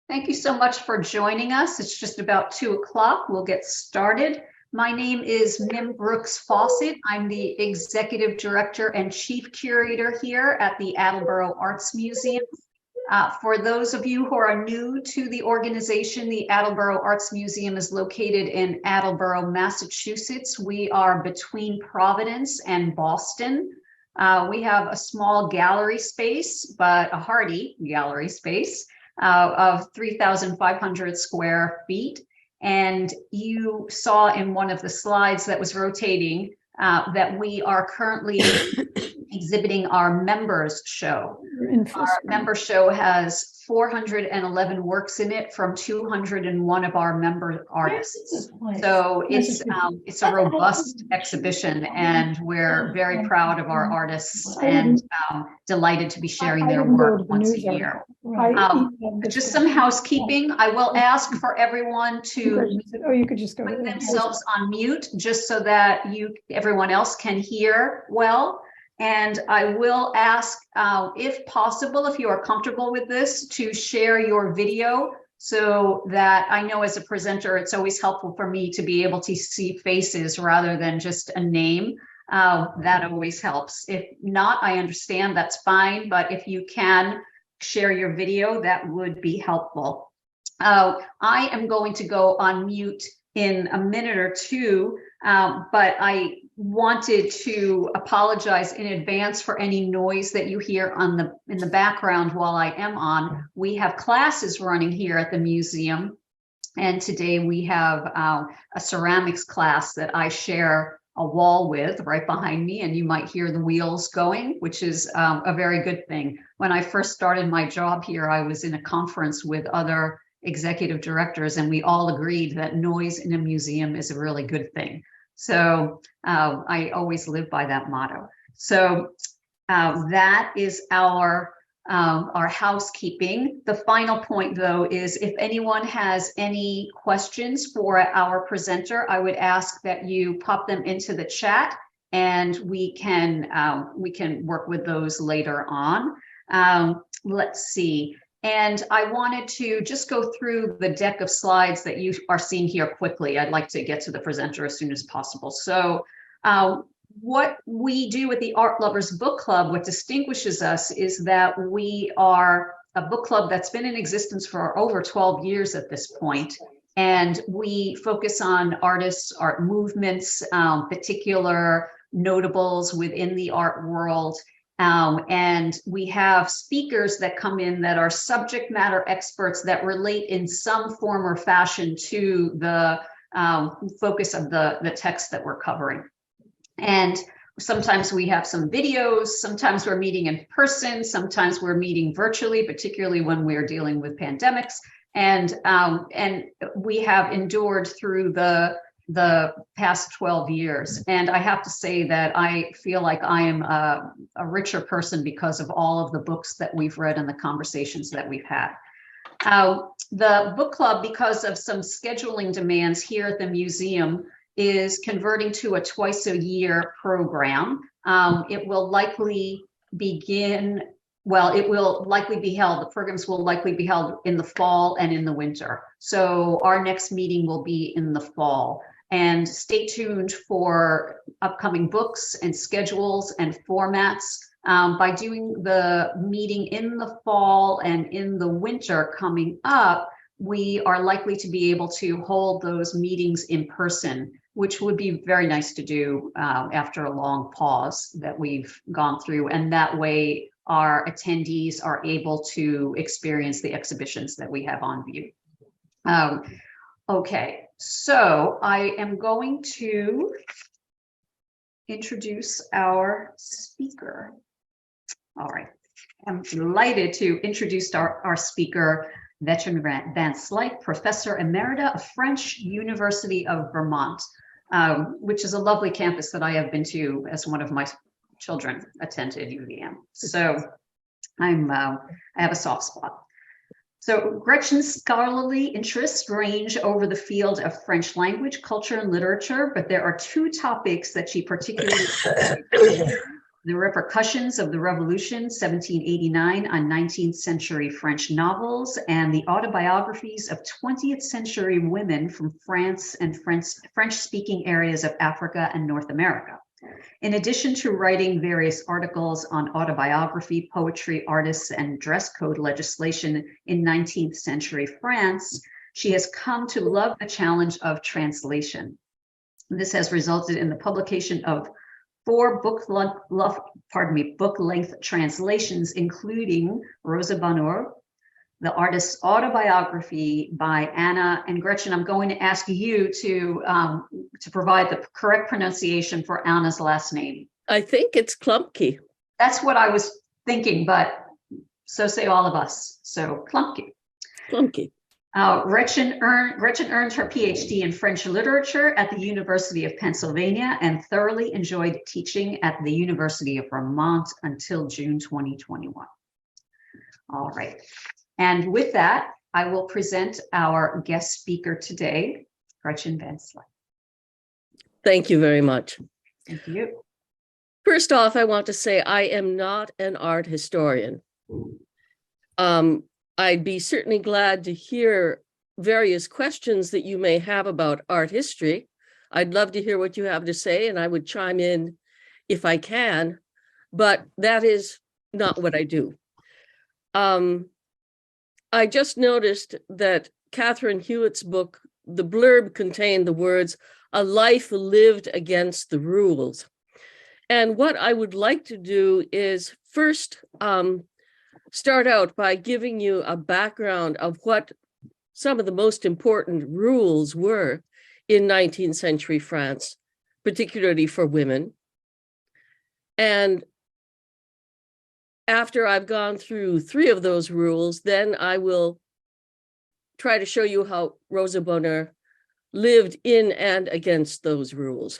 Thank you so much for joining us. It's just about 2 o'clock. We'll get started. My name is Mim Brooks Fawcett. I'm the Executive Director and Chief Curator here at the Attleboro Arts Museum. For those of you who are new to the organization, the Attleboro Arts Museum is located in Attleboro, Massachusetts. We are between Providence and Boston. We have a small gallery space, but a hardy gallery space of 3,500 square feet. And you saw in one of the slides that was rotating that we are currently exhibiting our members show. Our member show has 411 works in it from 201 of our member artists. So it's a robust exhibition, and we're very proud of our artists and delighted to be sharing their work once a year. Just some housekeeping. I will ask for everyone to put themselves on mute just so that everyone else can hear well. And I will ask, if possible, if you are comfortable with this, to share your video so that I know as a presenter, it's always helpful for me to be able to see faces rather than just a name. That always helps. If not, I understand, that's fine. But if you can share your video, that would be helpful. I am going to go on mute in a minute or two, but I wanted to apologize in advance for any noise that you hear in the background while I am on. We have classes running here at the museum, and today we have a ceramics class that I share a wall with right behind me, and you might hear the wheels going, which is a very good thing. When I first started my job here, I was in a conference with other executive directors, and we all agreed that noise in a museum is a really good thing. So I always live by that motto. So that is our housekeeping. The final point, though, is if anyone has any questions for our presenter, I would ask that you pop them into the chat, and we can work with those later on. Let's see. And I wanted to just go through the deck of slides that you are seeing here quickly. I'd like to get to the presenter as soon as possible. So what we do with the Art Lovers Book Club, what distinguishes us is that we are a book club that's been in existence for over 12 years at this point. And we focus on artists, art movements, particular notables within the art world. And we have speakers that come in that are subject matter experts that relate in some form or fashion to the focus of the text that we're covering. And sometimes we have some videos, sometimes we're meeting in person, sometimes we're meeting virtually, particularly when we're dealing with pandemics. And we have endured through the past 12 years. And I have to say that I feel like I am a richer person because of all of the books that we've read and the conversations that we've had. The book club, because of some scheduling demands here at the museum, is converting to a twice-a-year program. It will likely begin, well, it will likely be held, the programs will likely be held in the fall and in the winter. So our next meeting will be in the fall. And stay tuned for upcoming books and schedules and formats. By doing the meeting in the fall and in the winter coming up, we are likely to be able to hold those meetings in person, which would be very nice to do after a long pause that we've gone through. And that way our attendees are able to experience the exhibitions that we have on view. Okay. So I am going to introduce our speaker. All right. I'm delighted to introduce our speaker, Veteran Van Slyke, Professor Emerita of French University of Vermont, which is a lovely campus that I have been to as one of my children attended UVM. So I have a soft spot. So Gretchen's scholarly interests range over the field of French language, culture, and literature, but there are 2 topics that she particularly The Repercussions of the Revolution, 1789, on 19th century French novels, and the autobiographies of 20th century women from France and French-speaking areas of Africa and North America. In addition to writing various articles on autobiography, poetry, artists, and dress code legislation in 19th century France, she has come to love the challenge of translation. This has resulted in the publication of 4 book-length translations, including Rosa Bonheur, the artist's autobiography by Anna. And Gretchen, I'm going to ask you to provide the correct pronunciation for Anna's last name. I think it's Klumpke. That's what I was thinking, but so say all of us. So Klumpke. Klumpke. Gretchen earned her PhD in French literature at the University of Pennsylvania and thoroughly enjoyed teaching at the University of Vermont until June 2021. All right. And with that, I will present our guest speaker today, Gretchen Van Slyke. Thank you very much. Thank you. First off, I want to say I am not an art historian. I'd be certainly glad to hear various questions that you may have about art history. I'd love to hear what you have to say, and I would chime in if I can, but that is not what I do. I just noticed that Catherine Hewitt's book, the blurb contained the words, "A life lived against the rules." And what I would like to do is first start out by giving you a background of what some of the most important rules were in 19th century France, particularly for women. And after I've gone through 3 of those rules, then I will try to show you how Rosa Bonheur lived in and against those rules.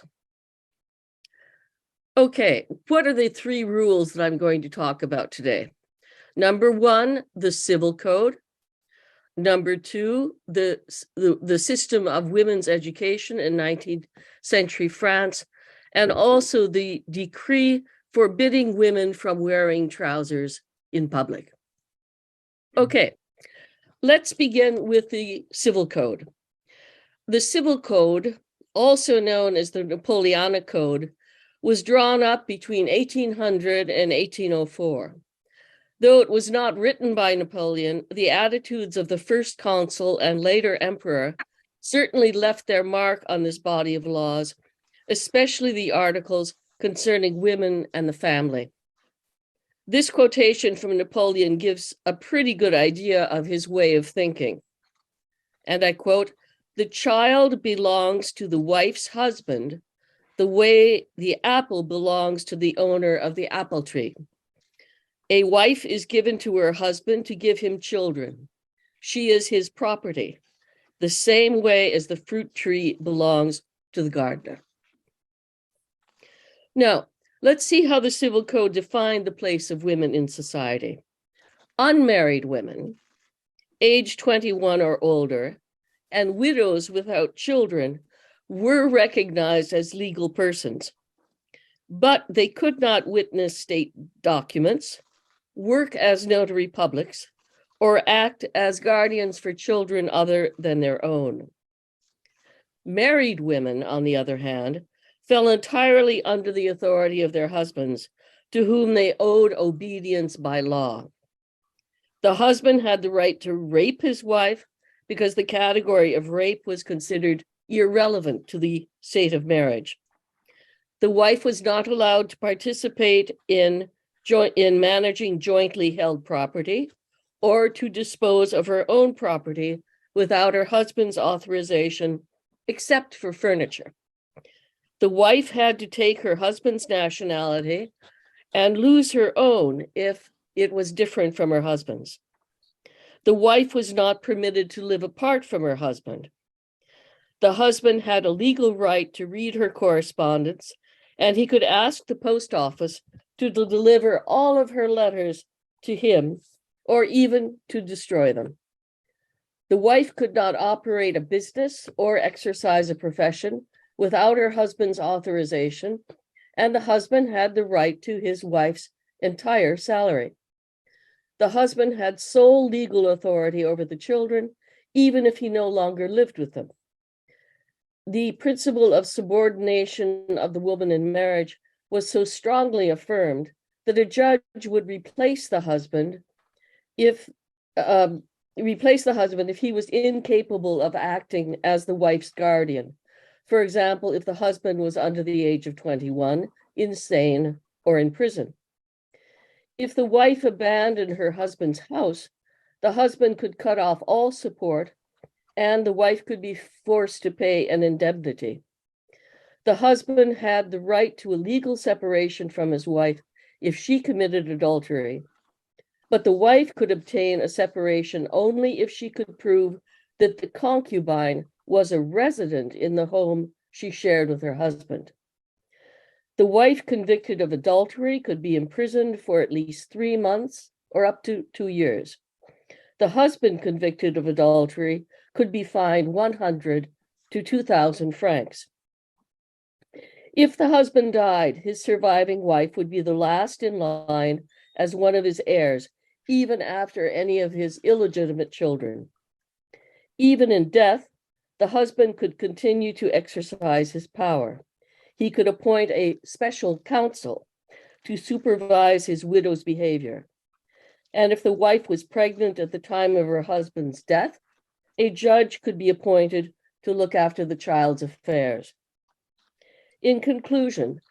Okay, what are the 3 rules that I'm going to talk about today? Number 1, the Civil Code. Number 2, the system of women's education in 19th century France, and also the decree forbidding women from wearing trousers in public. Okay, let's begin with the Civil Code. The Civil Code, also known as the Napoleonic Code, was drawn up between 1800 and 1804. Though it was not written by Napoleon, the attitudes of the first consul and later emperor certainly left their mark on this body of laws, especially the articles concerning women and the family. This quotation from Napoleon gives a pretty good idea of his way of thinking. And I quote, "The child belongs to the wife's husband the way the apple belongs to the owner of the apple tree. A wife is given to her husband to give him children. She is his property, the same way as the fruit tree belongs to the gardener." Now, let's see how the Civil Code defined the place of women in society. Unmarried women, age 21 or older, and widows without children were recognized as legal persons, but they could not witness state documents, work as notary publics, or act as guardians for children other than their own. Married women, on the other hand, fell entirely under the authority of their husbands, to whom they owed obedience by law. The husband had the right to rape his wife because the category of rape was considered irrelevant to the state of marriage. The wife was not allowed to participate in managing jointly held property or to dispose of her own property without her husband's authorization, except for furniture. The wife had to take her husband's nationality and lose her own if it was different from her husband's. The wife was not permitted to live apart from her husband. The husband had a legal right to read her correspondence, and he could ask the post office to deliver all of her letters to him, or even to destroy them. The wife could not operate a business or exercise a profession without her husband's authorization, and the husband had the right to his wife's entire salary. The husband had sole legal authority over the children, even if he no longer lived with them. The principle of subordination of the woman in marriage was so strongly affirmed that a judge would replace the husband if he was incapable of acting as the wife's guardian. For example, if the husband was under the age of 21, insane, or in prison. If the wife abandoned her husband's house, the husband could cut off all support, and the wife could be forced to pay an indemnity. The husband had the right to a legal separation from his wife if she committed adultery, but the wife could obtain a separation only if she could prove that the concubine was a resident in the home she shared with her husband. The wife convicted of adultery could be imprisoned for at least 3 months or up to 2 years. The husband convicted of adultery could be fined 100 to 2,000 francs. If the husband died, his surviving wife would be the last in line as one of his heirs, even after any of his illegitimate children. Even in death, the husband could continue to exercise his power. He could appoint a special counsel to supervise his widow's behavior. And if the wife was pregnant at the time of her husband's death, a judge could be appointed to look after the child's affairs. In conclusion,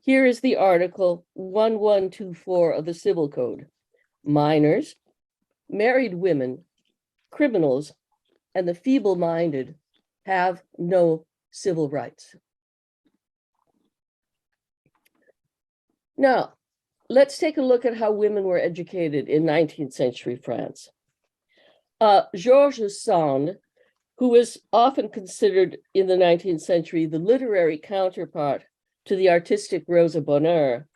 here is the article 1124 of the Civil Code. Minors, married women, criminals, and the feeble-minded have no civil rights. Now, let's take a look at how women were educated in 19th century France. Georges Sand, who was often considered in the 19th century the literary counterpart to the artistic Rosa Bonheur,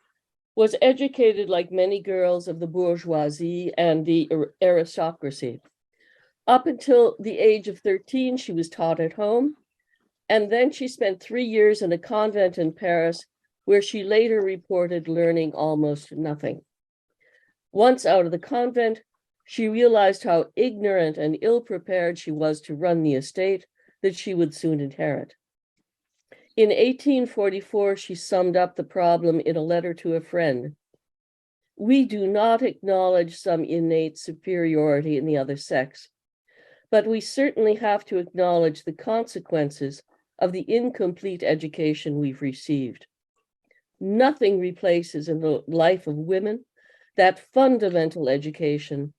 was educated like many girls of the bourgeoisie and the aristocracy. Up until the age of 13, she was taught at home, and then she spent 3 years in a convent in Paris, where she later reported learning almost nothing. Once out of the convent, she realized how ignorant and ill-prepared she was to run the estate that she would soon inherit. In 1844, she summed up the problem in a letter to a friend. We do not acknowledge some innate superiority in the other sex, but we certainly have to acknowledge the consequences of the incomplete education we've received. Nothing replaces in the life of women that fundamental education,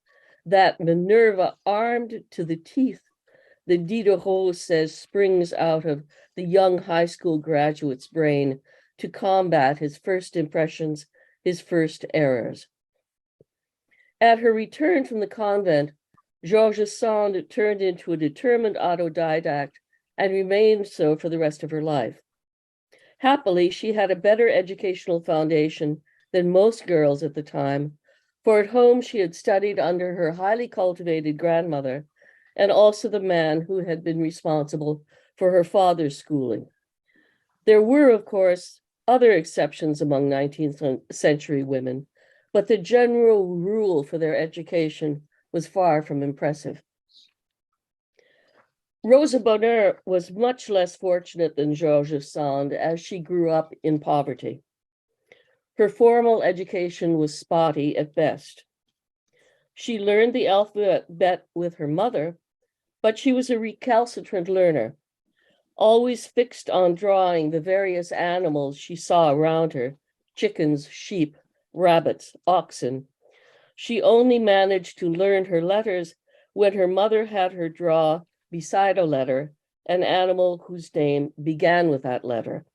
that Minerva armed to the teeth that Diderot says springs out of the young high school graduate's brain to combat his first impressions, his first errors. At her return from the convent, Georges Sand turned into a determined autodidact and remained so for the rest of her life. Happily, she had a better educational foundation than most girls at the time, for at home she had studied under her highly cultivated grandmother and also the man who had been responsible for her father's schooling. There were, of course, other exceptions among 19th century women, but the general rule for their education was far from impressive. Rosa Bonheur was much less fortunate than Georges Sand, as she grew up in poverty. Her formal education was spotty at best. She learned the alphabet with her mother, but she was a recalcitrant learner, always fixed on drawing the various animals she saw around her: chickens, sheep, rabbits, oxen. She only managed to learn her letters when her mother had her draw, beside a letter, an animal whose name began with that letter.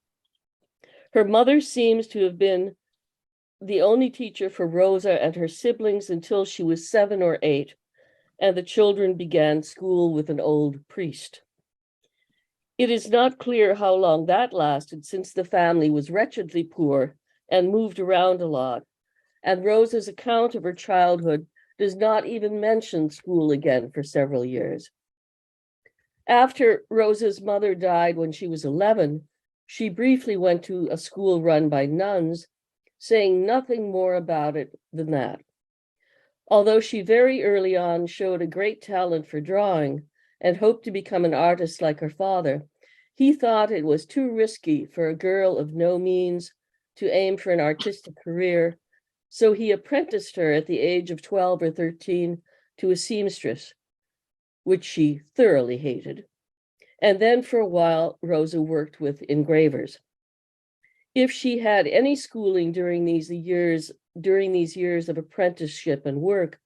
Her mother seems to have been the only teacher for Rosa and her siblings until she was 7 or 8, and the children began school with an old priest. It is not clear how long that lasted, since the family was wretchedly poor and moved around a lot, and Rosa's account of her childhood does not even mention school again for several years. After Rosa's mother died when she was 11, She briefly went to a school run by nuns, saying nothing more about it than that. Although she very early on showed a great talent for drawing and hoped to become an artist like her father, he thought it was too risky for a girl of no means to aim for an artistic career, so he apprenticed her at the age of 12 or 13 to a seamstress, which she thoroughly hated. And then for a while, Rosa worked with engravers. If she had any schooling during these years of apprenticeship and work,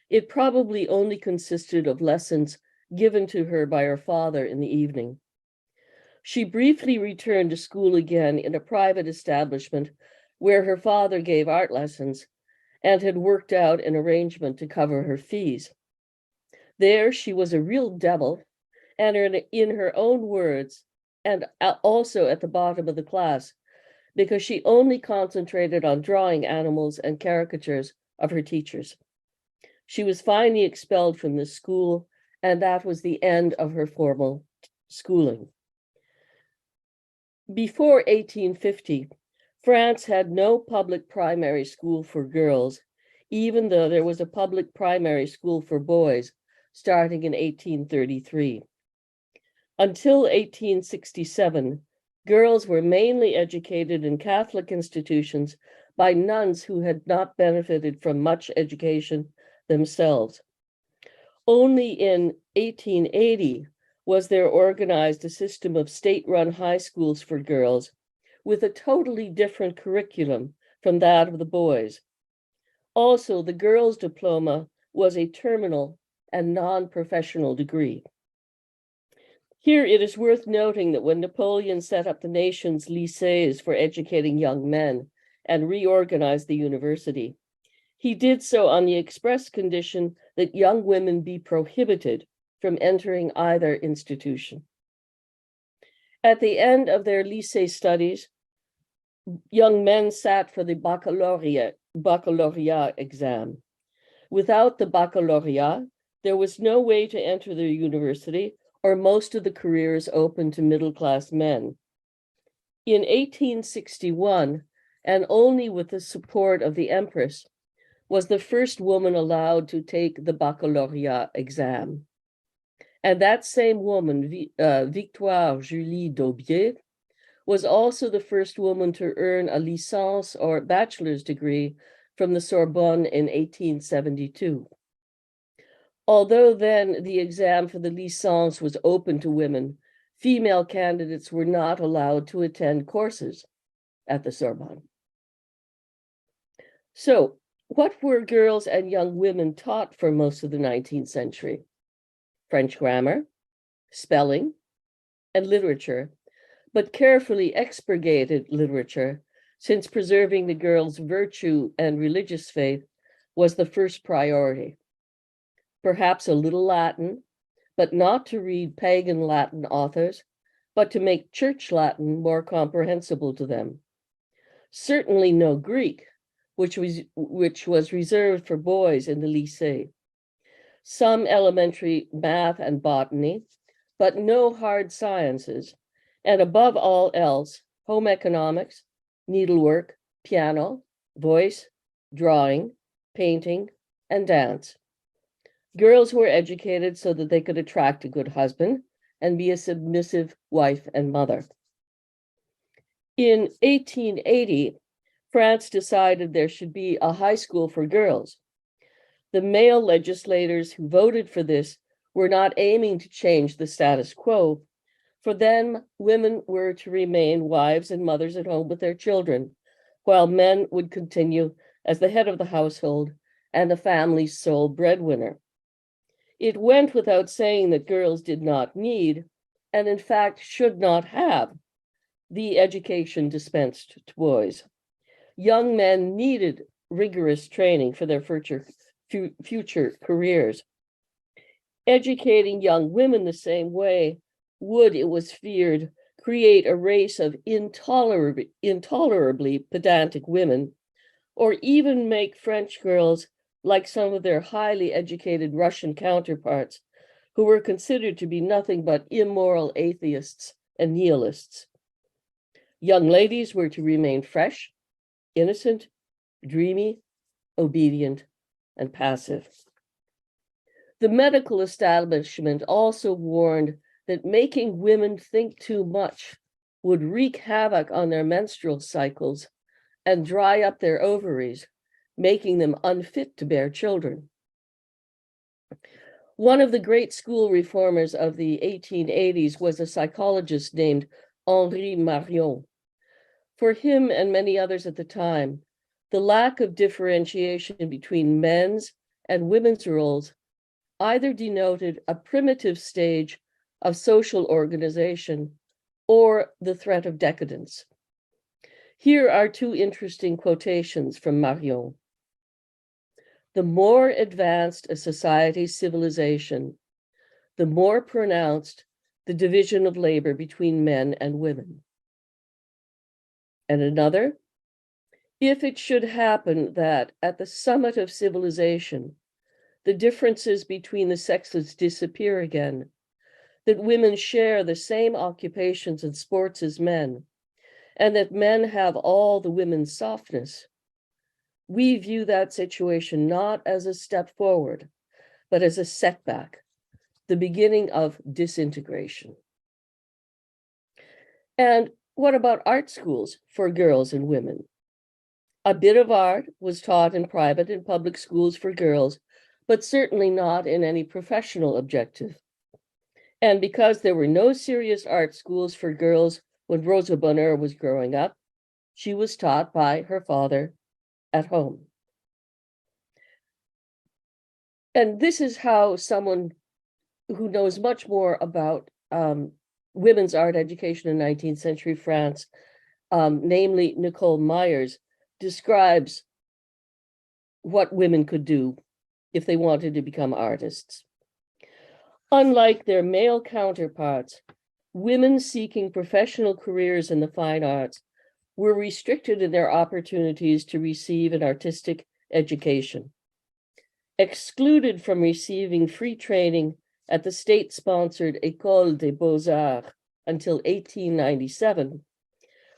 it probably only consisted of lessons given to her by her father in the evening. She briefly returned to school again in a private establishment where her father gave art lessons and had worked out an arrangement to cover her fees. There she was a real devil, and in her own words, and also at the bottom of the class, because she only concentrated on drawing animals and caricatures of her teachers. She was finally expelled from the school, and that was the end of her formal schooling. Before 1850, France had no public primary school for girls, even though there was a public primary school for boys starting in 1833. Until 1867, girls were mainly educated in Catholic institutions by nuns who had not benefited from much education themselves. Only in 1880 was there organized a system of state-run high schools for girls with a totally different curriculum from that of the boys. Also, the girls' diploma was a terminal and non-professional degree. Here it is worth noting that when Napoleon set up the nation's lycées for educating young men and reorganized the university, he did so on the express condition that young women be prohibited from entering either institution. At the end of their lycée studies, young men sat for the baccalaureate exam. Without the baccalaureate, there was no way to enter the university, or most of the careers open to middle-class men. In 1861, and only with the support of the Empress, was the first woman allowed to take the baccalaureate exam. And that same woman, Victoire Julie d'Aubier, was also the first woman to earn a licence or bachelor's degree from the Sorbonne in 1872. Although then the exam for the licence was open to women, female candidates were not allowed to attend courses at the Sorbonne. So, what were girls and young women taught for most of the 19th century? French grammar, spelling, and literature, but carefully expurgated literature, since preserving the girls' virtue and religious faith was the first priority. Perhaps a little Latin, but not to read pagan Latin authors, but to make church Latin more comprehensible to them. Certainly no Greek, which was reserved for boys in the lycée. Some elementary math and botany, but no hard sciences, and above all else, home economics, needlework, piano, voice, drawing, painting, and dance. Girls were educated so that they could attract a good husband and be a submissive wife and mother. In 1880, France decided there should be a high school for girls. The male legislators who voted for this were not aiming to change the status quo. For them, women were to remain wives and mothers at home with their children, while men would continue as the head of the household and the family's sole breadwinner. It went without saying that girls did not need, and in fact should not have, the education dispensed to boys. Young men needed rigorous training for their future careers. Educating young women the same way would, it was feared, create a race of intolerably pedantic women, or even make French girls like some of their highly educated Russian counterparts, who were considered to be nothing but immoral atheists and nihilists. Young ladies were to remain fresh, innocent, dreamy, obedient, and passive. The medical establishment also warned that making women think too much would wreak havoc on their menstrual cycles and dry up their ovaries, making them unfit to bear children. One of the great school reformers of the 1880s was a psychologist named Henri Marion. For him and many others at the time, the lack of differentiation between men's and women's roles either denoted a primitive stage of social organization or the threat of decadence. Here are two interesting quotations from Marion. The more advanced a society's civilization, the more pronounced the division of labor between men and women. And another, if it should happen that at the summit of civilization, the differences between the sexes disappear again, that women share the same occupations and sports as men, and that men have all the women's softness, we view that situation not as a step forward, but as a setback, the beginning of disintegration. And what about art schools for girls and women? A bit of art was taught in private and public schools for girls, but certainly not in any professional objective. And because there were no serious art schools for girls when Rosa Bonheur was growing up, she was taught by her father at home. And this is how someone who knows much more about women's art education in 19th century France, namely Nicole Myers, describes what women could do if they wanted to become artists. Unlike their male counterparts, women seeking professional careers in the fine arts were restricted in their opportunities to receive an artistic education. Excluded from receiving free training at the state-sponsored École des Beaux-Arts until 1897,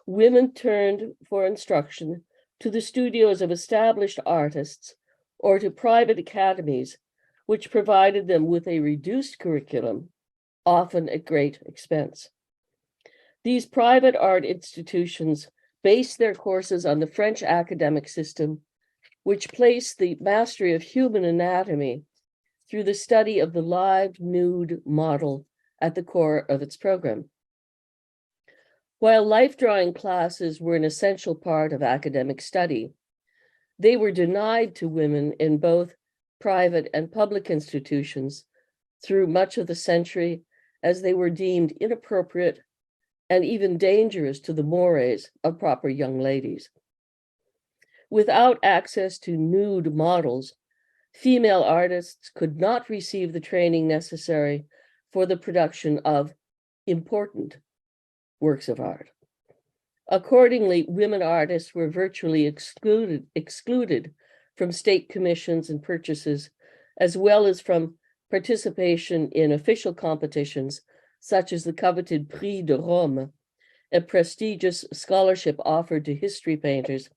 women turned for instruction to the studios of established artists or to private academies, which provided them with a reduced curriculum, often at great expense. These private art institutions based their courses on the French academic system, which placed the mastery of human anatomy through the study of the live nude model at the core of its program. While life drawing classes were an essential part of academic study, they were denied to women in both private and public institutions through much of the century, as they were deemed inappropriate and even dangerous to the mores of proper young ladies. Without access to nude models, female artists could not receive the training necessary for the production of important works of art. Accordingly, women artists were virtually excluded from state commissions and purchases, as well as from participation in official competitions, such as the coveted Prix de Rome, a prestigious scholarship offered to history painters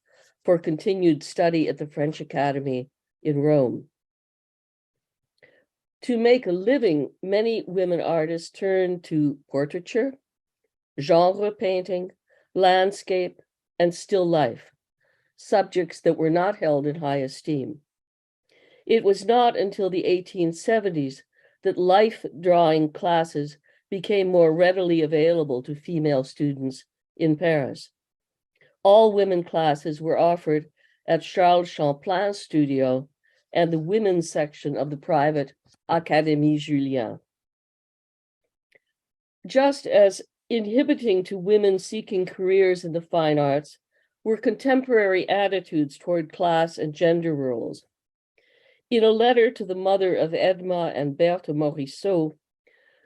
for continued study at the French Academy in Rome. To make a living, many women artists turned to portraiture, genre painting, landscape, and still life, subjects that were not held in high esteem. It was not until the 1870s that life drawing classes became more readily available to female students in Paris. All women classes were offered at Charles Champlin's studio and the women's section of the private Académie Julian. Just as inhibiting to women seeking careers in the fine arts were contemporary attitudes toward class and gender roles. In a letter to the mother of Edma and Berthe Morisot,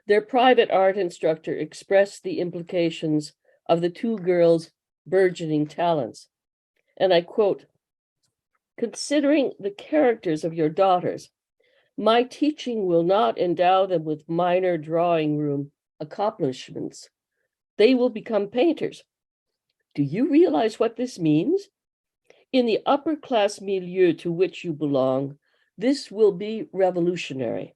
their private art instructor expressed the implications of the two girls' burgeoning talents. And I quote, "Considering the characters of your daughters, my teaching will not endow them with minor drawing room accomplishments. They will become painters. Do you realize what this means? In the upper class milieu to which you belong, this will be revolutionary.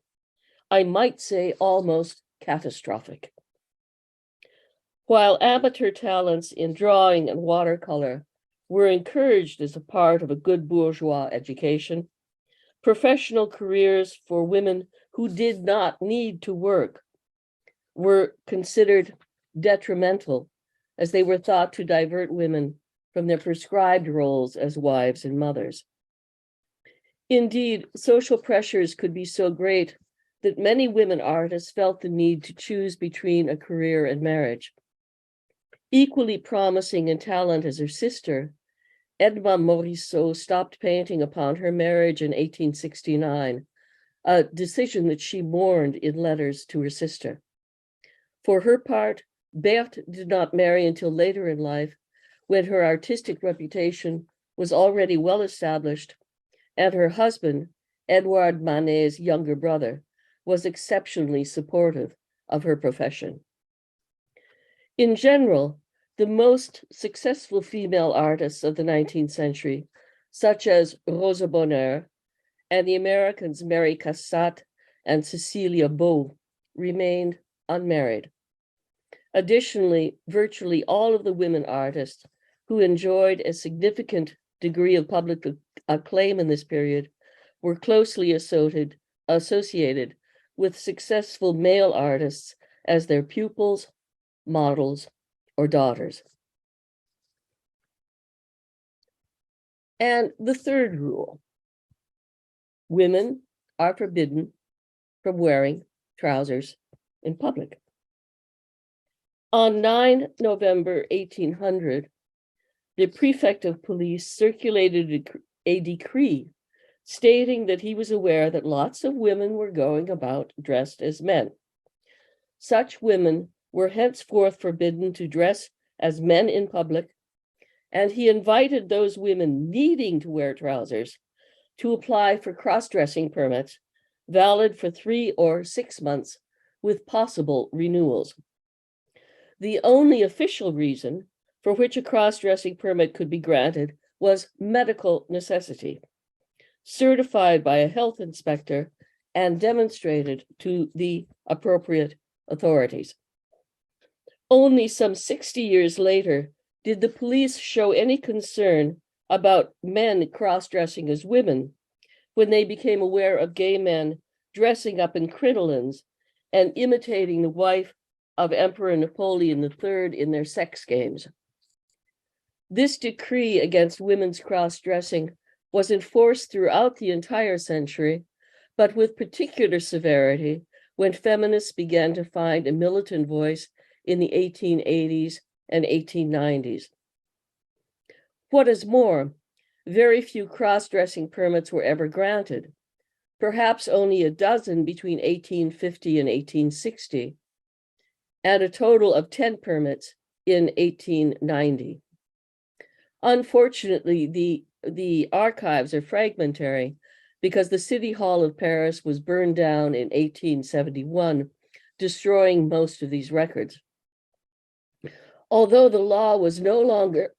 I might say almost catastrophic. While amateur talents in drawing and watercolor were encouraged as a part of a good bourgeois education, professional careers for women who did not need to work were considered detrimental, as they were thought to divert women from their prescribed roles as wives and mothers. Indeed, social pressures could be so great that many women artists felt the need to choose between a career and marriage. Equally promising in talent as her sister, Edma Morisot stopped painting upon her marriage in 1869, a decision that she mourned in letters to her sister. For her part, Berthe did not marry until later in life, when her artistic reputation was already well established, and her husband, Edouard Manet's younger brother, was exceptionally supportive of her profession. In general, the most successful female artists of the 19th century, such as Rosa Bonheur and the Americans Mary Cassatt and Cecilia Beau, remained unmarried. Additionally, virtually all of the women artists who enjoyed a significant degree of public acclaim in this period were closely associated with successful male artists as their pupils, models, or daughters. And the third rule: women are forbidden from wearing trousers in public. On 9 November 1800, the prefect of police circulated a decree stating that he was aware that lots of women were going about dressed as men. Such women were henceforth forbidden to dress as men in public, and he invited those women needing to wear trousers to apply for cross-dressing permits, valid for 3 or 6 months, with possible renewals. The only official reason for which a cross-dressing permit could be granted was medical necessity, certified by a health inspector and demonstrated to the appropriate authorities. Only some 60 years later did the police show any concern about men cross-dressing as women when they became aware of gay men dressing up in crinolines and imitating the wife of Emperor Napoleon III in their sex games. This decree against women's cross-dressing was enforced throughout the entire century, but with particular severity when feminists began to find a militant voice in the 1880s and 1890s. What is more, very few cross-dressing permits were ever granted, perhaps only a dozen between 1850 and 1860, and a total of 10 permits in 1890. Unfortunately, the archives are fragmentary because the City Hall of Paris was burned down in 1871, destroying most of these records. Although the law was no longer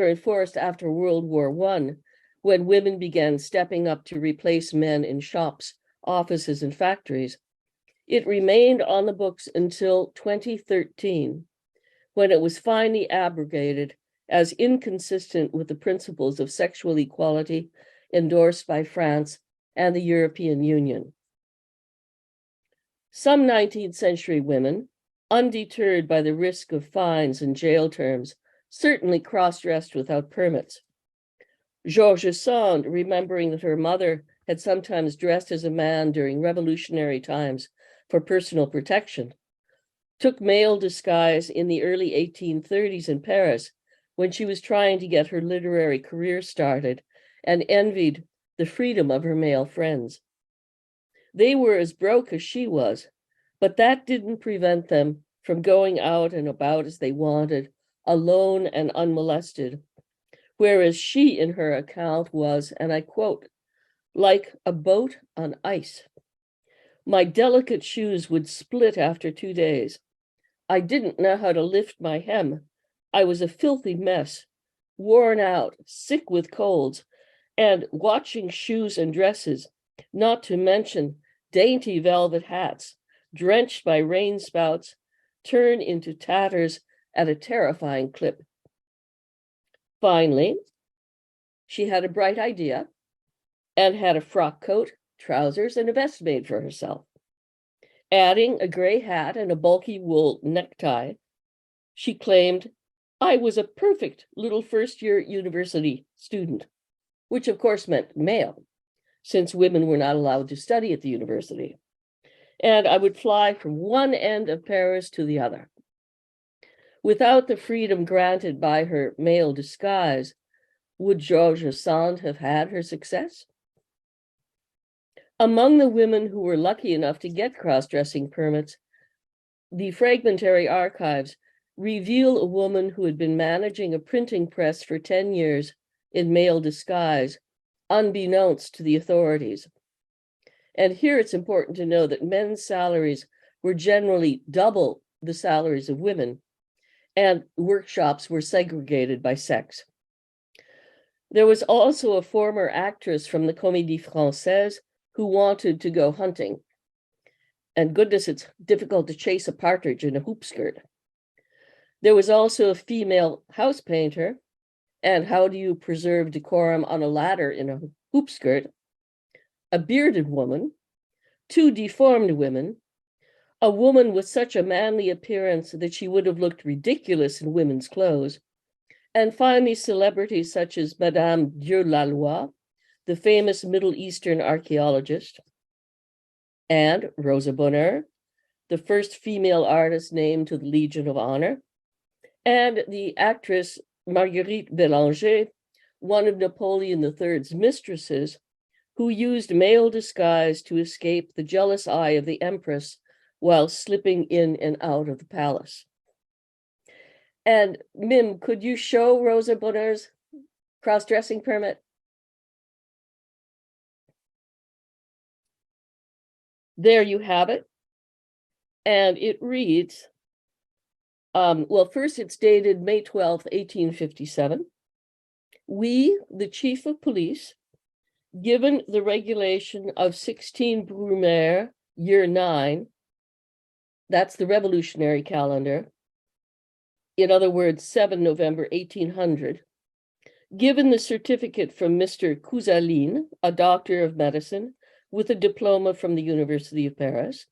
enforced after World War I, when women began stepping up to replace men in shops, offices, and factories, it remained on the books until 2013, when it was finally abrogated as inconsistent with the principles of sexual equality endorsed by France and the European Union. Some 19th century women, undeterred by the risk of fines and jail terms, certainly cross-dressed without permits. George Sand, remembering that her mother had sometimes dressed as a man during revolutionary times for personal protection, took male disguise in the early 1830s in Paris when she was trying to get her literary career started and envied the freedom of her male friends. They were as broke as she was, but that didn't prevent them from going out and about as they wanted, alone and unmolested, whereas she, in her account, was, and I quote, "like a boat on ice. My delicate shoes would split after 2 days. I didn't know how to lift my hem. I was a filthy mess, worn out, sick with colds, and watching shoes and dresses, not to mention dainty velvet hats, drenched by rain spouts, turn into tatters at a terrifying clip. Finally, she had a bright idea and had a frock coat, trousers, and a vest made for herself. Adding a gray hat and a bulky wool necktie, she claimed, I was a perfect little first-year university student, which of course meant male, since women were not allowed to study at the university. And I would fly from one end of Paris to the other. Without the freedom granted by her male disguise, would Georges Sand have had her success? Among the women who were lucky enough to get cross-dressing permits, the fragmentary archives reveal a woman who had been managing a printing press for 10 years in male disguise, unbeknownst to the authorities. And here it's important to know that men's salaries were generally double the salaries of women, and workshops were segregated by sex. There was also a former actress from the Comédie Française who wanted to go hunting. And goodness, it's difficult to chase a partridge in a hoop skirt. There was also a female house painter, and how do you preserve decorum on a ladder in a hoop skirt? A bearded woman, 2 deformed women, a woman with such a manly appearance that she would have looked ridiculous in women's clothes, and finally celebrities such as Madame Dieu-Laloy, the famous Middle Eastern archaeologist, and Rosa Bonheur, the first female artist named to the Legion of Honor, and the actress Marguerite Bélanger, one of Napoleon III's mistresses, who used male disguise to escape the jealous eye of the Empress while slipping in and out of the palace. And Mim, could you show Rosa Bonheur's cross-dressing permit? There you have it. And it reads, well, first it's dated May 12th, 1857. We, the chief of police, given the regulation of 16 Brumaire, year 9, that's the revolutionary calendar, in other words, 7 November 1800, given the certificate from Mr. Cousaline, a doctor of medicine with a diploma from the University of Paris,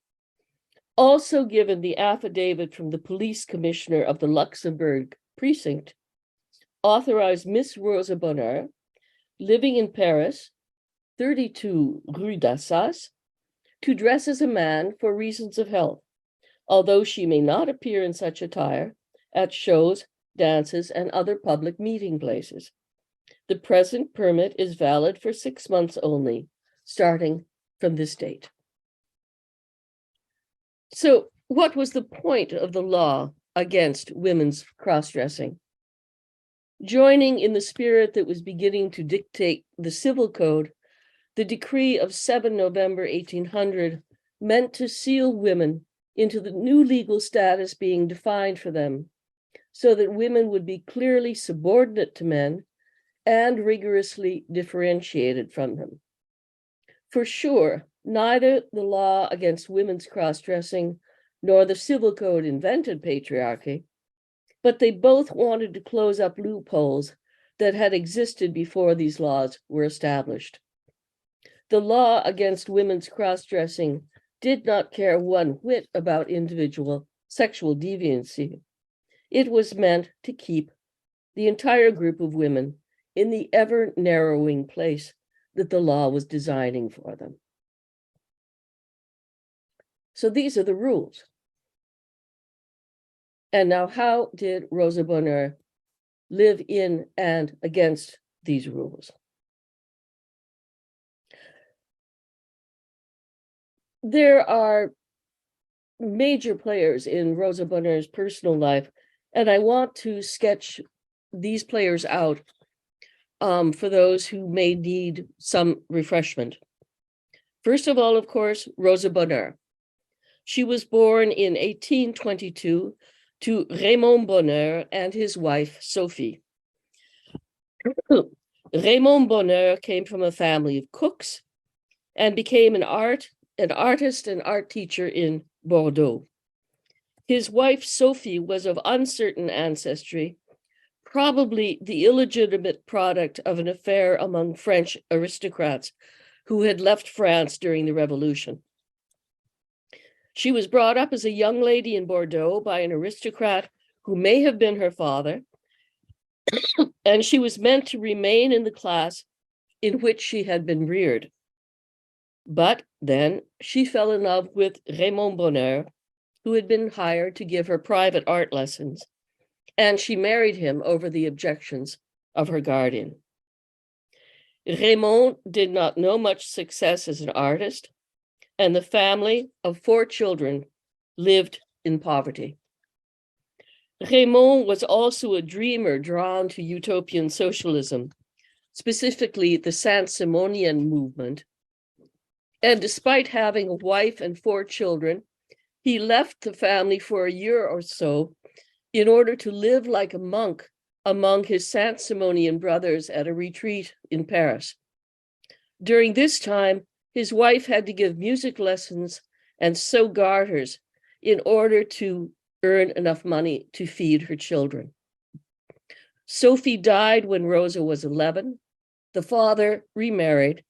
also given the affidavit from the police commissioner of the Luxembourg precinct, authorized Miss Rosa Bonheur, living in Paris, 32 Rue d'Assas, to dress as a man for reasons of health, although she may not appear in such attire at shows, dances, and other public meeting places. The present permit is valid for 6 months only, starting from this date. So, what was the point of the law against women's cross-dressing? Joining in the spirit that was beginning to dictate the civil code, the decree of 7 November 1800 meant to seal women into the new legal status being defined for them, so that women would be clearly subordinate to men and rigorously differentiated from them. For sure, neither the law against women's cross-dressing nor the civil code invented patriarchy, but they both wanted to close up loopholes that had existed before these laws were established. The law against women's cross-dressing did not care one whit about individual sexual deviancy. It was meant to keep the entire group of women in the ever-narrowing place that the law was designing for them. So these are the rules. And now, how did Rosa Bonheur live in and against these rules? There are major players in Rosa Bonheur's personal life, and I want to sketch these players out for those who may need some refreshment. First of all, of course, Rosa Bonheur. She was born in 1822 to Raymond Bonheur and his wife, Sophie. Raymond Bonheur came from a family of cooks and became an artist and art teacher in Bordeaux. His wife, Sophie, was of uncertain ancestry, probably the illegitimate product of an affair among French aristocrats who had left France during the Revolution. She was brought up as a young lady in Bordeaux by an aristocrat who may have been her father, and she was meant to remain in the class in which she had been reared. But then she fell in love with Raymond Bonheur, who had been hired to give her private art lessons, and she married him over the objections of her guardian. Raymond did not know much success as an artist, and the family of 4 children lived in poverty. Raymond was also a dreamer drawn to utopian socialism, specifically the Saint-Simonian movement. And despite having a wife and 4 children, he left the family for a year or so in order to live like a monk among his Saint-Simonian brothers at a retreat in Paris. During this time, his wife had to give music lessons and sew garters in order to earn enough money to feed her children. Sophie died when Rosa was 11. The father remarried,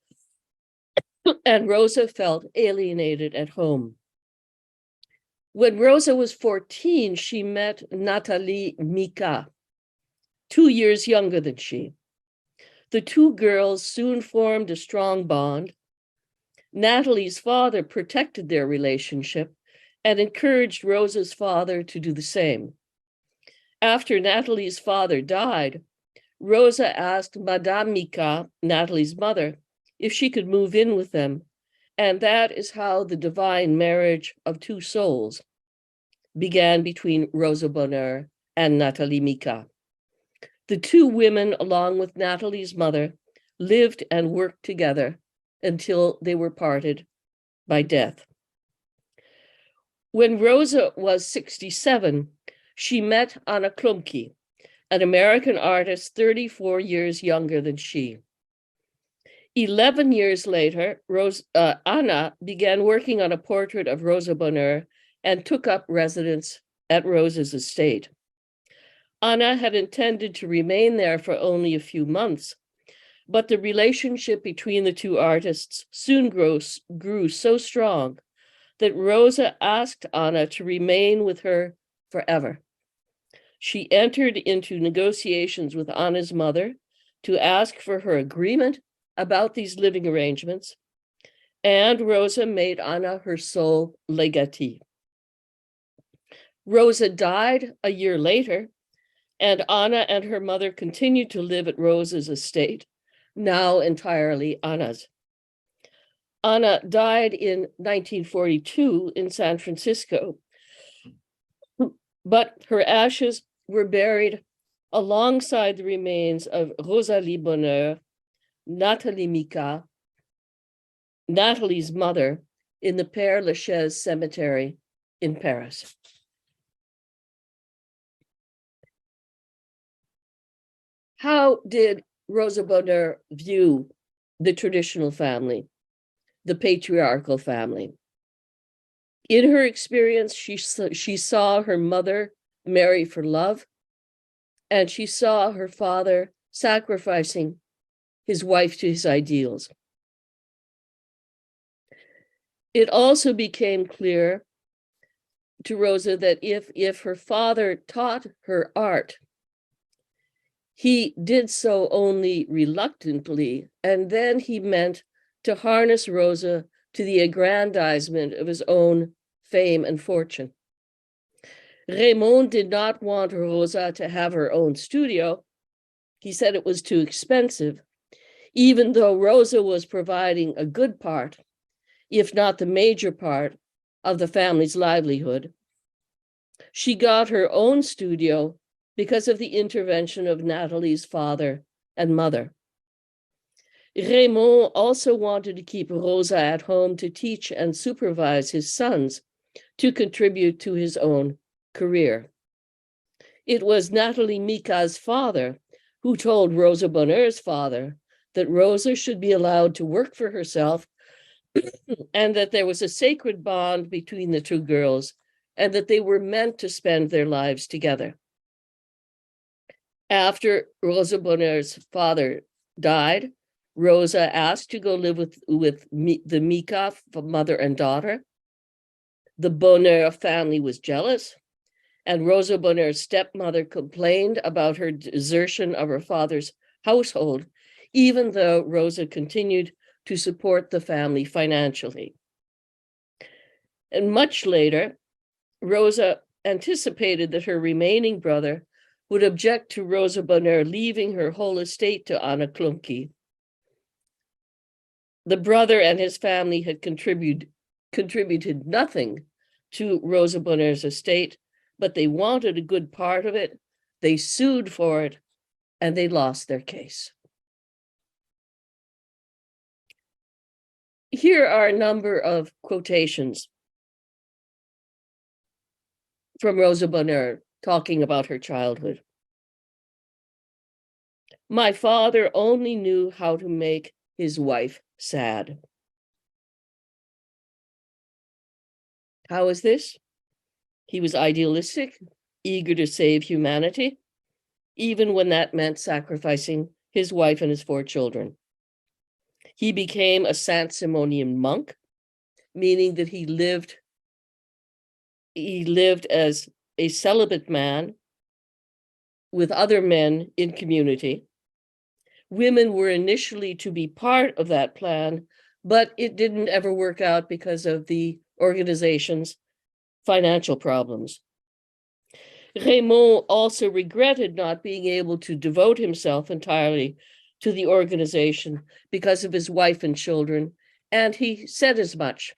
and Rosa felt alienated at home. When Rosa was 14, she met Nathalie Mika, 2 years younger than she. The 2 girls soon formed a strong bond. Nathalie's father protected their relationship and encouraged Rosa's father to do the same. After Nathalie's father died, Rosa asked Madame Mika, Nathalie's mother, if she could move in with them, and that is how the divine marriage of 2 souls began between Rosa Bonheur and Nathalie Mika. The 2 women, along with Nathalie's mother, lived and worked together until they were parted by death. When Rosa was 67, she met Anna Klumke, an American artist 34 years younger than she. 11 years later, Anna began working on a portrait of Rosa Bonheur and took up residence at Rosa's estate. Anna had intended to remain there for only a few months, but the relationship between the 2 artists soon grew so strong that Rosa asked Anna to remain with her forever. She entered into negotiations with Anna's mother to ask for her agreement about these living arrangements, and Rosa made Anna her sole legatee. Rosa died a year later, and Anna and her mother continued to live at Rosa's estate, now entirely Anna's. Anna died in 1942 in San Francisco, but her ashes were buried alongside the remains of Rosalie Bonheur, Nathalie Mika, Nathalie's mother, in the Père Lachaise Cemetery in Paris. How did Rosa Bonheur view the traditional family, the patriarchal family? In her experience, she saw her mother marry for love, and she saw her father sacrificing his wife to his ideals. It also became clear to Rosa that if her father taught her art, he did so only reluctantly, and then he meant to harness Rosa to the aggrandizement of his own fame and fortune. Raymond did not want Rosa to have her own studio. He said it was too expensive, even though Rosa was providing a good part, if not the major part, of the family's livelihood. She got her own studio because of the intervention of Nathalie's father and mother. Raymond also wanted to keep Rosa at home to teach and supervise his sons, to contribute to his own career. It was Natalie Mika's father who told Rosa Bonheur's father that Rosa should be allowed to work for herself and that there was a sacred bond between the two girls and that they were meant to spend their lives together. After Rosa Bonheur's father died, Rosa asked to go live with the Mika mother and daughter. The Bonheur family was jealous, and Rosa Bonheur's stepmother complained about her desertion of her father's household, even though Rosa continued to support the family financially. And much later, Rosa anticipated that her remaining brother would object to Rosa Bonheur leaving her whole estate to Anna Klunke. The brother and his family had contributed nothing to Rosa Bonheur's estate, but they wanted a good part of it. They sued for it, and they lost their case. Here are a number of quotations from Rosa Bonheur talking about her childhood. My father only knew how to make his wife sad. How is this? He was idealistic, eager to save humanity, even when that meant sacrificing his wife and his 4 children. He became a Saint-Simonian monk, meaning that he lived as a celibate man with other men in community. Women were initially to be part of that plan, but it didn't ever work out because of the organization's financial problems. Raymond also regretted not being able to devote himself entirely to the organization because of his wife and children, and he said as much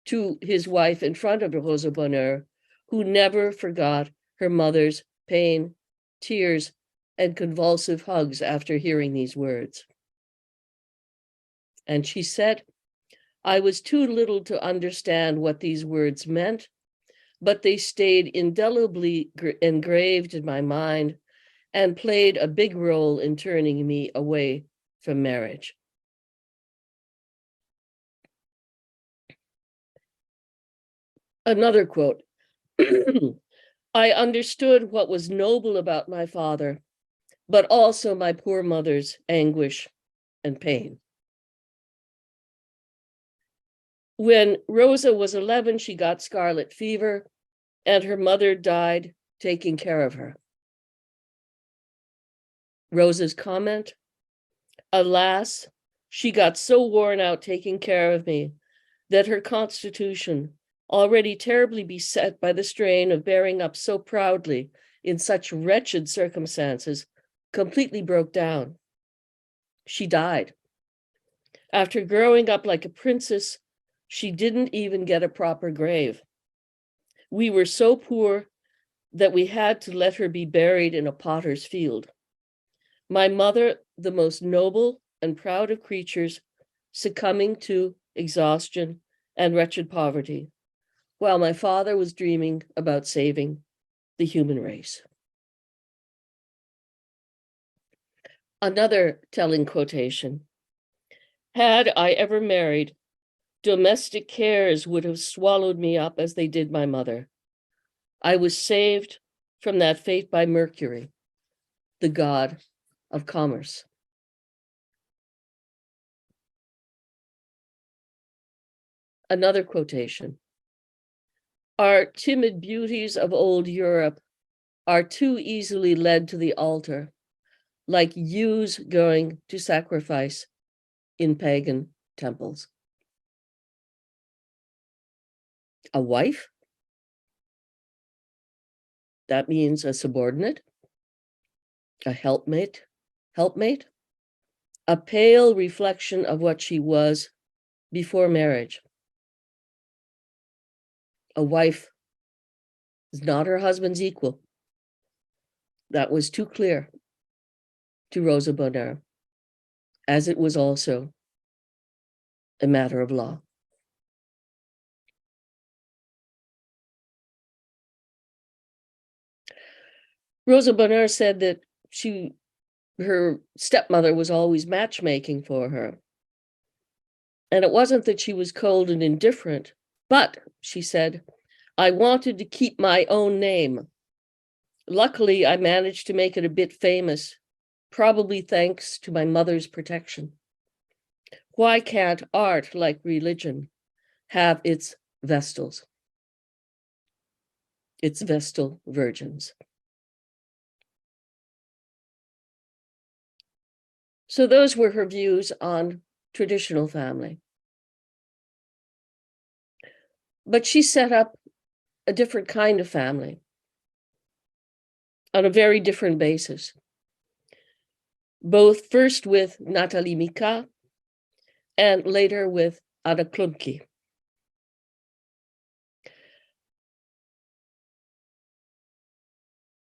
to his wife in front of Rosa Bonheur, who never forgot her mother's pain, tears, and convulsive hugs after hearing these words. And she said, I was too little to understand what these words meant, but they stayed indelibly engraved in my mind and played a big role in turning me away from marriage. Another quote, I understood what was noble about my father, but also my poor mother's anguish and pain. When Rosa was 11, she got scarlet fever, and her mother died taking care of her. Rosa's comment, alas, she got so worn out taking care of me that her constitution, already terribly beset by the strain of bearing up so proudly in such wretched circumstances, completely broke down. She died. After growing up like a princess, she didn't even get a proper grave. We were so poor that we had to let her be buried in a potter's field. My mother, the most noble and proud of creatures, succumbing to exhaustion and wretched poverty, while my father was dreaming about saving the human race. Another telling quotation, had I ever married, domestic cares would have swallowed me up as they did my mother. I was saved from that fate by Mercury, the god of commerce. Another quotation, our timid beauties of old Europe are too easily led to the altar, like ewes going to sacrifice in pagan temples. A wife? That means a subordinate, a helpmate, a pale reflection of what she was before marriage. A wife is not her husband's equal. That was too clear to Rosa Bonheur, as it was also a matter of law. Rosa Bonheur said that her stepmother was always matchmaking for her. And it wasn't that she was cold and indifferent, but, she said, I wanted to keep my own name. Luckily, I managed to make it a bit famous, probably thanks to my mother's protection. Why can't art, like religion, have its vestals, its vestal virgins? So those were her views on traditional family. But she set up a different kind of family on a very different basis. Both first with Nathalie Mika and later with Anna Klumke.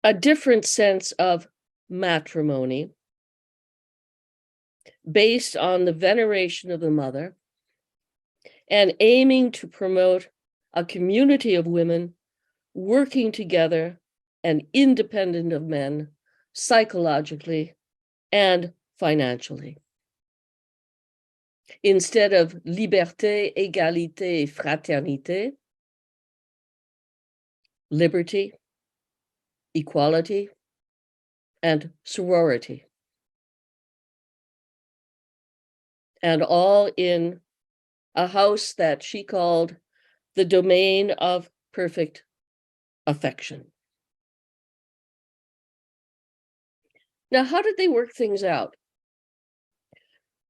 A different sense of matrimony based on the veneration of the mother and aiming to promote a community of women working together and independent of men psychologically and financially. Instead of liberté, égalité, fraternité, liberty, equality, and sorority. And all in a house that she called the domain of perfect affection. Now, how did they work things out?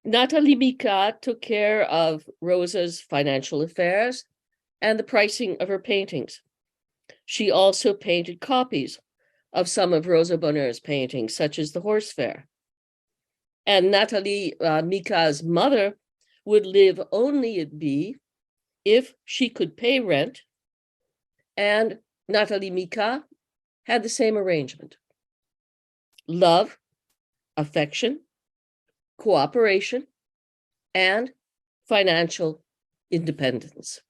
Nathalie Mika took care of Rosa's financial affairs and the pricing of her paintings. She also painted copies of some of Rosa Bonheur's paintings, such as the Horse Fair. And Nathalie Mika's mother would live only at B if she could pay rent, and Nathalie Mika had the same arrangement. Love, affection, cooperation, and financial independence.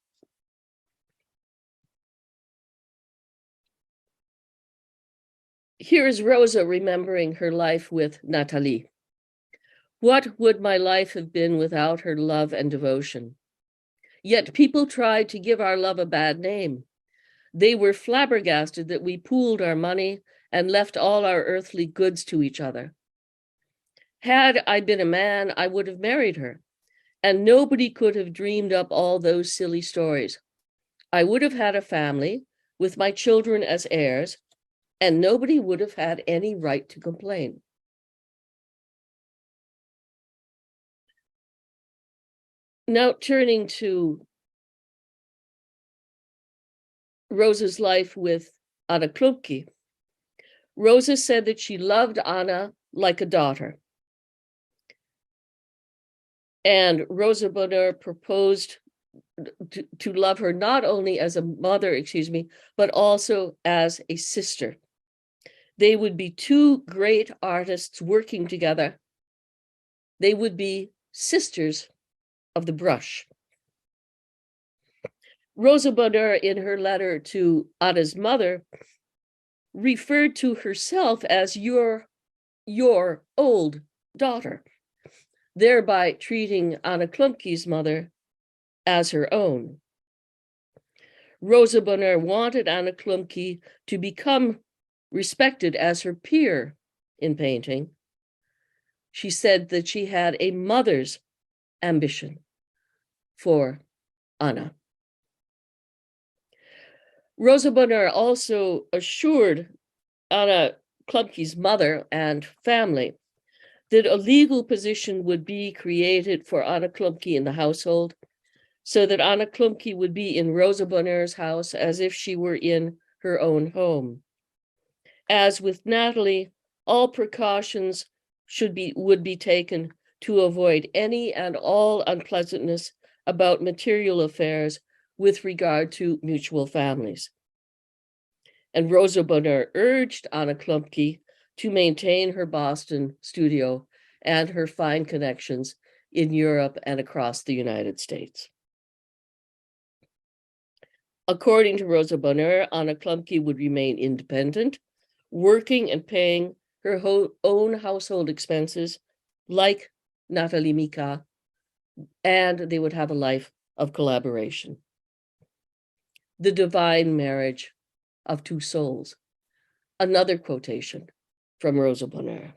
Here is Rosa remembering her life with Nathalie. What would my life have been without her love and devotion? Yet people tried to give our love a bad name. They were flabbergasted that we pooled our money and left all our earthly goods to each other. Had I been a man, I would have married her, and nobody could have dreamed up all those silly stories. I would have had a family with my children as heirs, and nobody would have had any right to complain. Now, turning to Rosa's life with Anna Klumke, Rosa said that she loved Anna like a daughter. And Rosa Bonheur proposed to love her not only as a mother, but also as a sister. They would be two great artists working together. They would be sisters of the brush. Rosa Bonheur, in her letter to Anna's mother, referred to herself as your old daughter, thereby treating Anna Klumke's mother as her own. Rosa Bonheur wanted Anna Klumke to become respected as her peer in painting. She said that she had a mother's ambition for Anna. Rosa Bonheur also assured Anna Klumke's mother and family that a legal position would be created for Anna Klumke in the household, so that Anna Klumke would be in Rosa Bonheur's house as if she were in her own home. As with Nathalie, all precautions would be taken to avoid any and all unpleasantness about material affairs with regard to mutual families. And Rosa Bonheur urged Anna Klumke to maintain her Boston studio and her fine connections in Europe and across the United States. According to Rosa Bonheur, Anna Klumke would remain independent, working and paying her own household expenses like Natalie Mika, and they would have a life of collaboration. The divine marriage of two souls. Another quotation from Rosa Bonheur.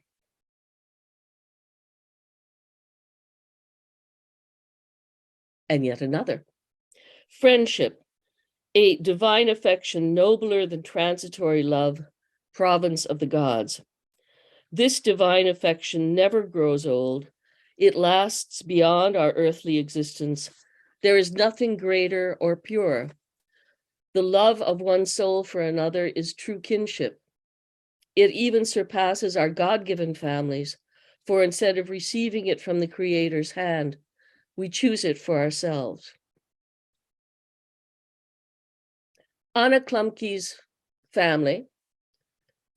And yet another. Friendship, a divine affection nobler than transitory love, province of the gods. This divine affection never grows old. It lasts beyond our earthly existence. There is nothing greater or purer. The love of one soul for another is true kinship. It even surpasses our God-given families, for instead of receiving it from the Creator's hand, we choose it for ourselves. Anna Klumke's family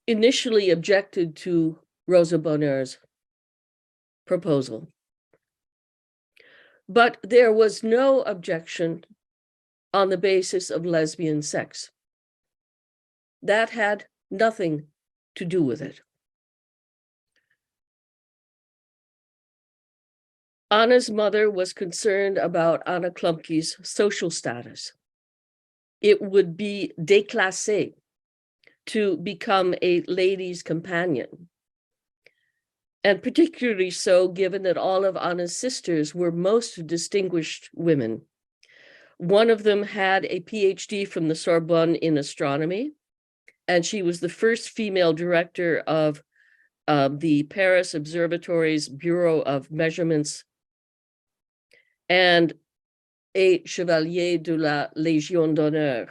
initially objected to Rosa Bonheur's proposal, but there was no objection on the basis of lesbian sex. That had nothing to do with it. Anna's mother was concerned about Anna Klumke's social status. It would be déclassé to become a lady's companion, and particularly so given that all of Anna's sisters were most distinguished women. One of them had a PhD from the Sorbonne in astronomy, and she was the first female director of the Paris Observatory's Bureau of Measurements, and a Chevalier de la Légion d'honneur.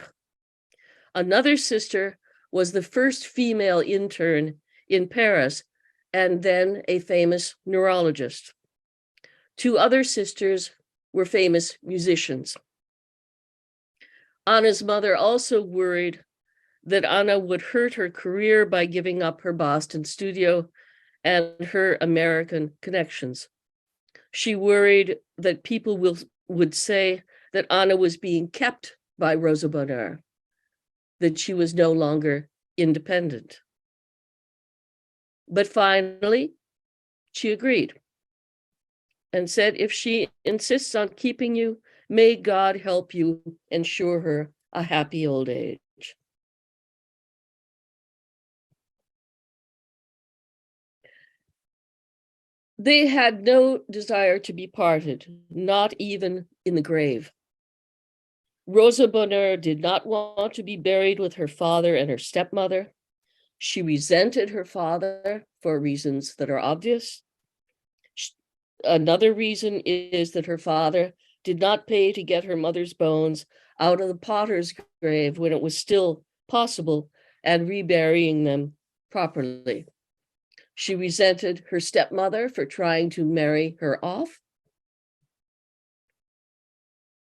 Another sister was the first female intern in Paris, and then a famous neurologist. Two other sisters were famous musicians. Anna's mother also worried that Anna would hurt her career by giving up her Boston studio and her American connections. She worried that people would say that Anna was being kept by Rosa Bonheur, that she was no longer independent. But finally, she agreed and said, if she insists on keeping you, may God help you ensure her a happy old age. They had no desire to be parted, not even in the grave. Rosa Bonheur did not want to be buried with her father and her stepmother. She resented her father for reasons that are obvious. Another reason is that her father did not pay to get her mother's bones out of the potter's grave when it was still possible and reburying them properly. She resented her stepmother for trying to marry her off.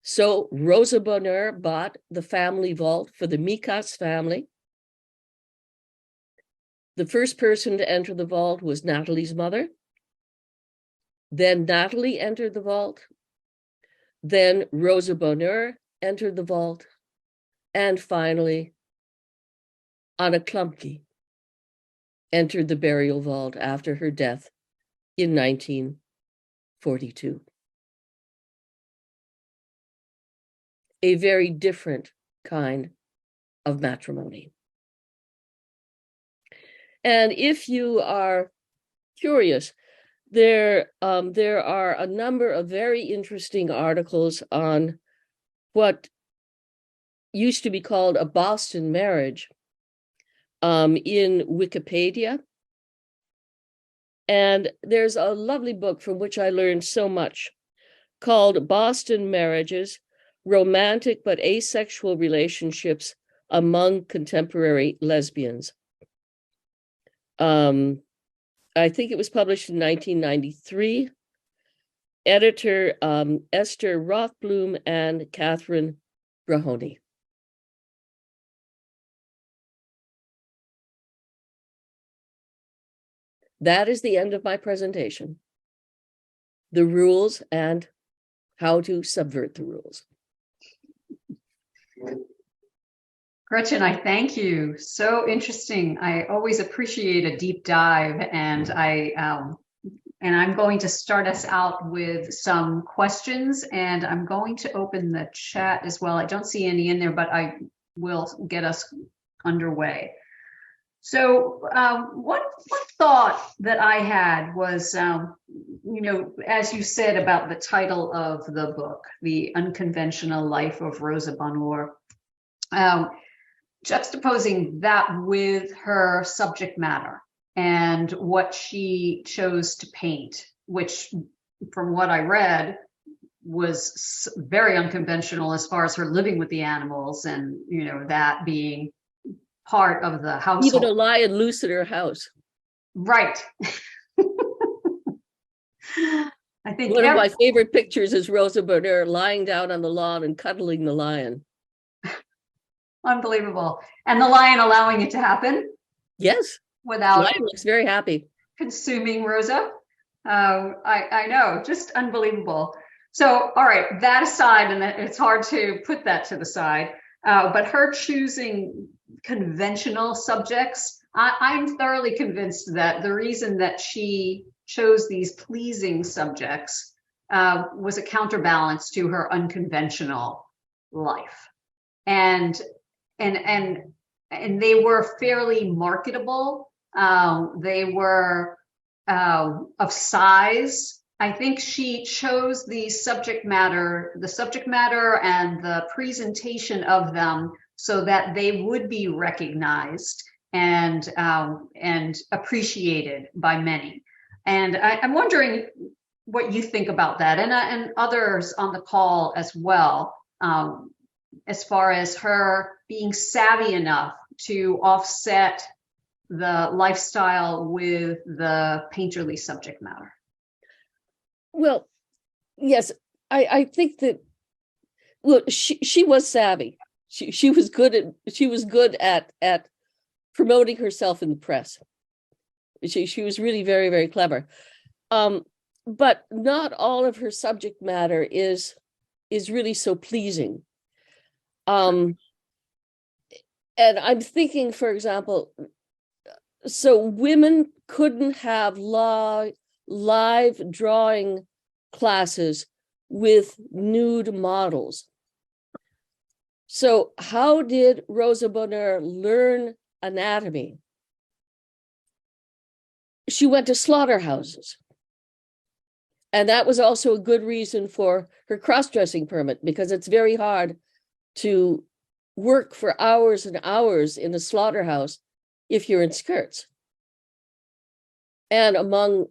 So Rosa Bonheur bought the family vault for the Mikas family. The first person to enter the vault was Natalie's mother. Then Natalie entered the vault. Then Rosa Bonheur entered the vault. And finally, Anna Klumke entered the burial vault after her death in 1942. A very different kind of matrimony. And if you are curious, there are a number of very interesting articles on what used to be called a Boston marriage in Wikipedia. And there's a lovely book from which I learned so much called Boston Marriages, Romantic but Asexual Relationships Among Contemporary Lesbians. I think it was published in 1993. Editor Esther Rothblum and Catherine Brahoni. That is the end of my presentation. The rules and how to subvert the rules. Gretchen, I thank you. So interesting. I always appreciate a deep dive, and I'm going to start us out with some questions, and I'm going to open the chat as well. I don't see any in there, but I will get us underway. So one thought that I had was, as you said about the title of the book, The Unconventional Life of Rosa Bonheur, juxtaposing that with her subject matter and what she chose to paint, which from what I read was very unconventional as far as her living with the animals and, that being part of the household. Even a lion loose in her house. Right. I think one of my favorite pictures is Rosa Bonheur lying down on the lawn and cuddling the lion. Unbelievable. And the lion allowing it to happen? Yes. Without. The lion looks very happy. Consuming Rosa. I know, just unbelievable. So, all right, that aside, and it's hard to put that to the side, but her choosing conventional subjects, I'm thoroughly convinced that the reason that she chose these pleasing subjects was a counterbalance to her unconventional life. And they were fairly marketable. They were of size. I think she chose the subject matter and the presentation of them so that they would be recognized and appreciated by many. And I'm wondering what you think about that, and others on the call as well, as far as her being savvy enough to offset the lifestyle with the painterly subject matter. Well, yes, I think that, look, she was savvy. She was good at promoting herself in the press. She was really very, very clever. But not all of her subject matter is really so pleasing. And I'm thinking, for example, so women couldn't have live drawing classes with nude models. So how did Rosa Bonheur learn anatomy? She went to slaughterhouses. And that was also a good reason for her cross-dressing permit, because it's very hard to work for hours and hours in a slaughterhouse if you're in skirts and among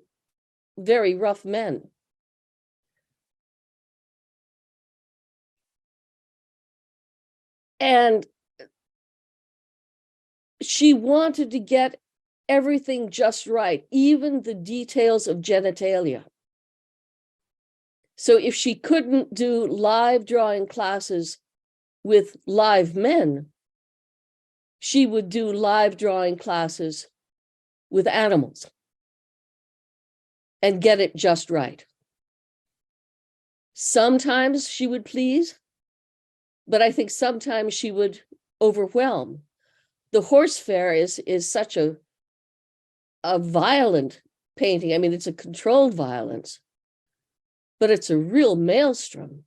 very rough men. And she wanted to get everything just right, even the details of genitalia. So if she couldn't do live drawing classes with live men, she would do live drawing classes with animals and get it just right. Sometimes she would please, but I think sometimes she would overwhelm. The horse fair is such a violent painting. I mean, it's a controlled violence, but it's a real maelstrom.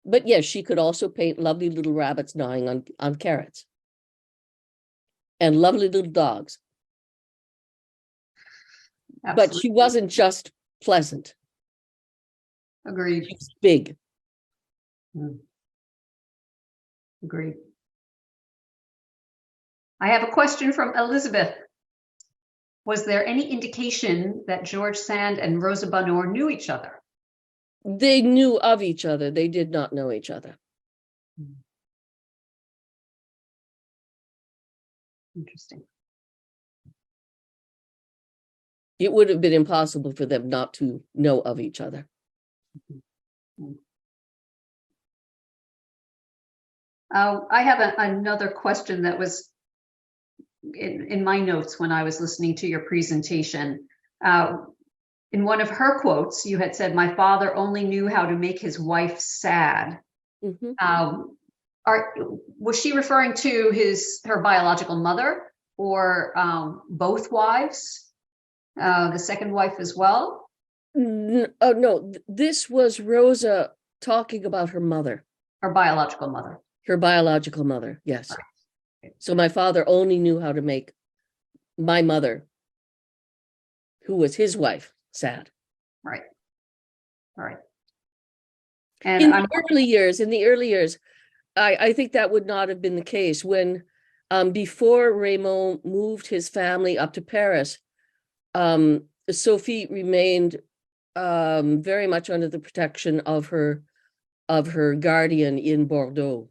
But yes, she could also paint lovely little rabbits gnawing on carrots and lovely little dogs. Absolutely. But she wasn't just pleasant. Agreed. She was big. Agreed. I have a question from Elizabeth. Was there any indication that George Sand and Rosa Bonheur knew each other? They knew of each other. They did not know each other. Interesting. It would have been impossible for them not to know of each other. I have another question that was in my notes when I was listening to your presentation. In one of her quotes, you had said, "My father only knew how to make his wife sad." Was she referring to her biological mother, or both wives? The second wife as well? Oh no, this was Rosa talking about her mother. Her biological mother. Her biological mother, yes. Right. So my father only knew how to make my mother, who was his wife, sad. Right. Right. In the early years, I think that would not have been the case. When before Raymond moved his family up to Paris, Sophie remained very much under the protection of her guardian in Bordeaux.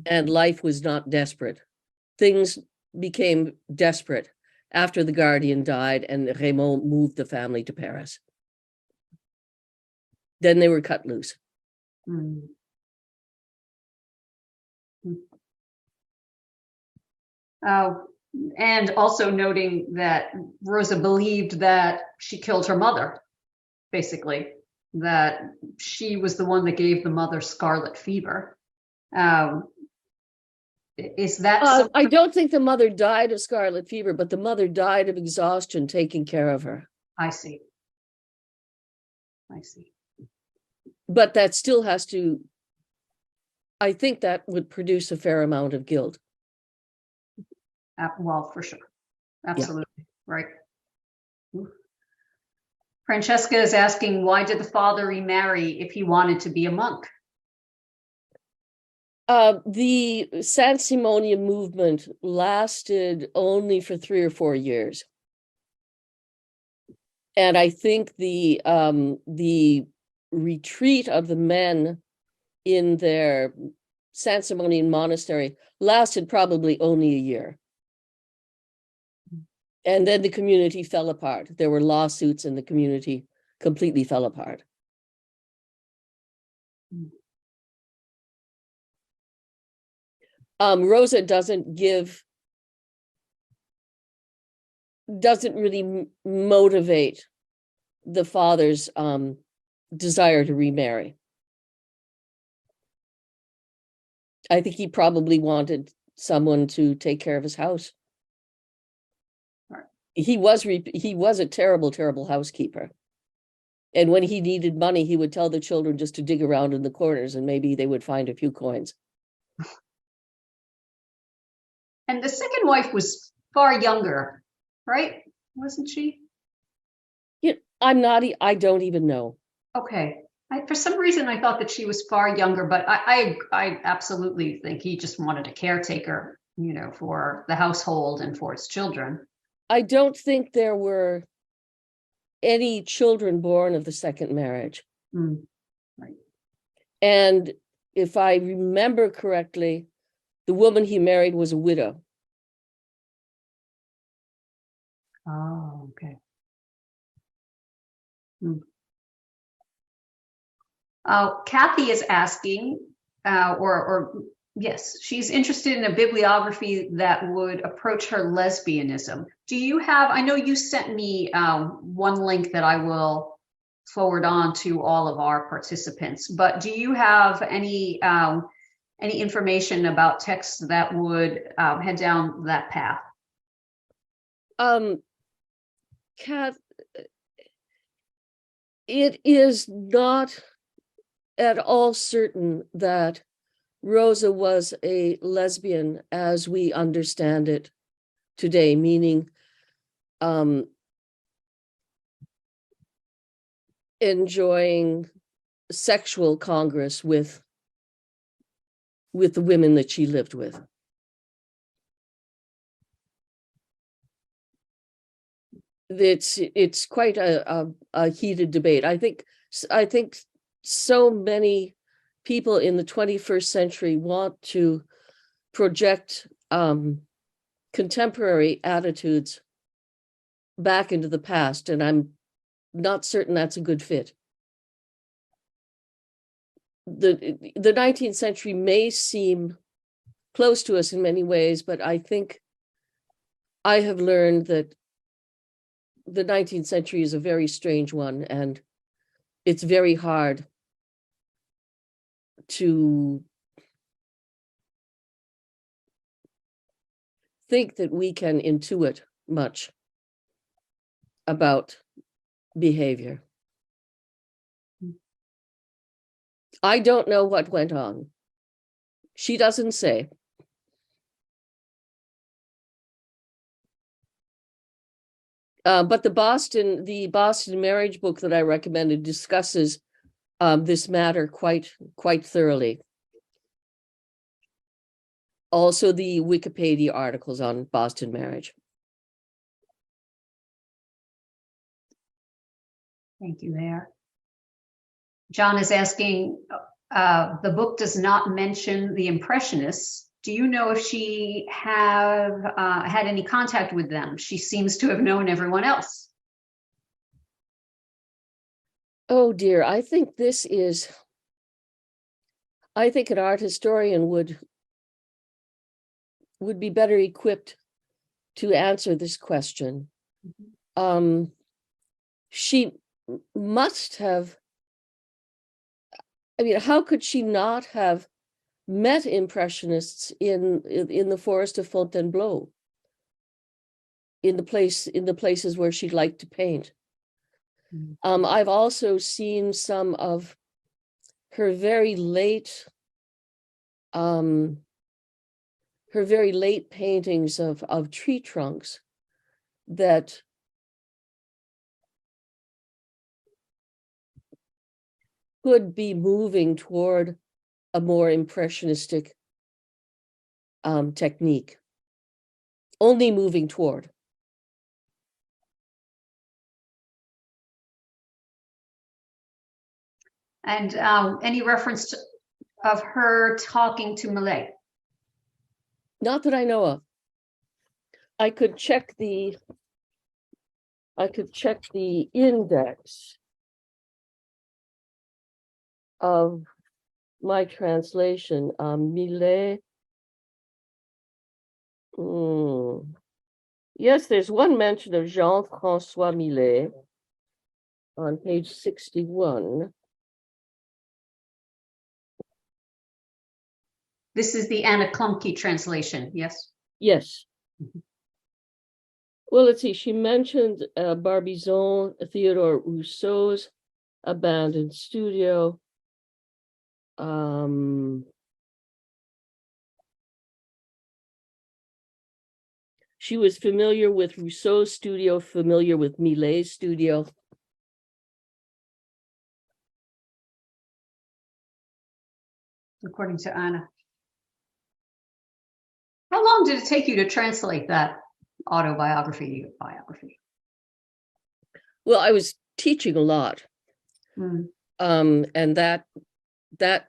And life was not desperate. Things became desperate after the guardian died and Raymond moved the family to Paris. Then they were cut loose. Mm. And also noting that Rosa believed that she killed her mother, basically, that she was the one that gave the mother scarlet fever. Is that I don't think the mother died of scarlet fever, but the mother died of exhaustion taking care of her. I see. But that still has to, I think that would produce a fair amount of guilt. Well, for sure. Absolutely. Yeah. Right. Francesca is asking, why did the father remarry if he wanted to be a monk? The Saint-Simonian movement lasted only for 3 or 4 years. And I think the retreat of the men in their Saint-Simonian monastery lasted probably only a year. And then the community fell apart. There were lawsuits and the community completely fell apart. Rosa doesn't really motivate the father's desire to remarry. I think he probably wanted someone to take care of his house. Right. He was a terrible housekeeper. And when he needed money, he would tell the children just to dig around in the corners and maybe they would find a few coins. And the second wife was far younger, right? Wasn't she? Yeah, I don't even know. Okay. For some reason, I thought that she was far younger, but I absolutely think he just wanted a caretaker, for the household and for his children. I don't think there were any children born of the second marriage. Right. And if I remember correctly, the woman he married was a widow. Oh, okay. Kathy is asking, yes, she's interested in a bibliography that would approach her lesbianism. Do you have, I know you sent me one link that I will forward on to all of our participants, but do you have any information about texts that would head down that path? Kath, it is not at all certain that Rosa was a lesbian as we understand it today, meaning enjoying sexual congress with the women that she lived with. It's quite a heated debate. I think so many people in the 21st century want to project contemporary attitudes back into the past, and I'm not certain that's a good fit. The 19th century may seem close to us in many ways, but I think I have learned that the 19th century is a very strange one, and it's very hard to think that we can intuit much about behavior. I don't know what went on. She doesn't say. But the Boston marriage book that I recommended discusses this matter quite thoroughly. Also, the Wikipedia articles on Boston marriage. Thank you there. John is asking, the book does not mention the Impressionists. Do you know if she had any contact with them? She seems to have known everyone else. Oh dear, I think an art historian would be better equipped to answer this question. Mm-hmm. She must have, I mean, how could she not have met Impressionists in the forest of Fontainebleau, in the places where she liked to paint? Mm-hmm. I've also seen some of her very late paintings of tree trunks that could be moving toward a more impressionistic technique, only moving toward. And any reference of her talking to Millet? Not that I know of. I could check the index of my translation. Millet. Yes, there's one mention of Jean-François Millet on page 61. This is the Anna Klumke translation, yes? Yes. Mm-hmm. Well, let's see. She mentioned Barbizon, Theodore Rousseau's abandoned studio. She was familiar with Rousseau's studio, familiar with Millet's studio. According to Anna. How long did it take you to translate that biography? Well, I was teaching a lot. And that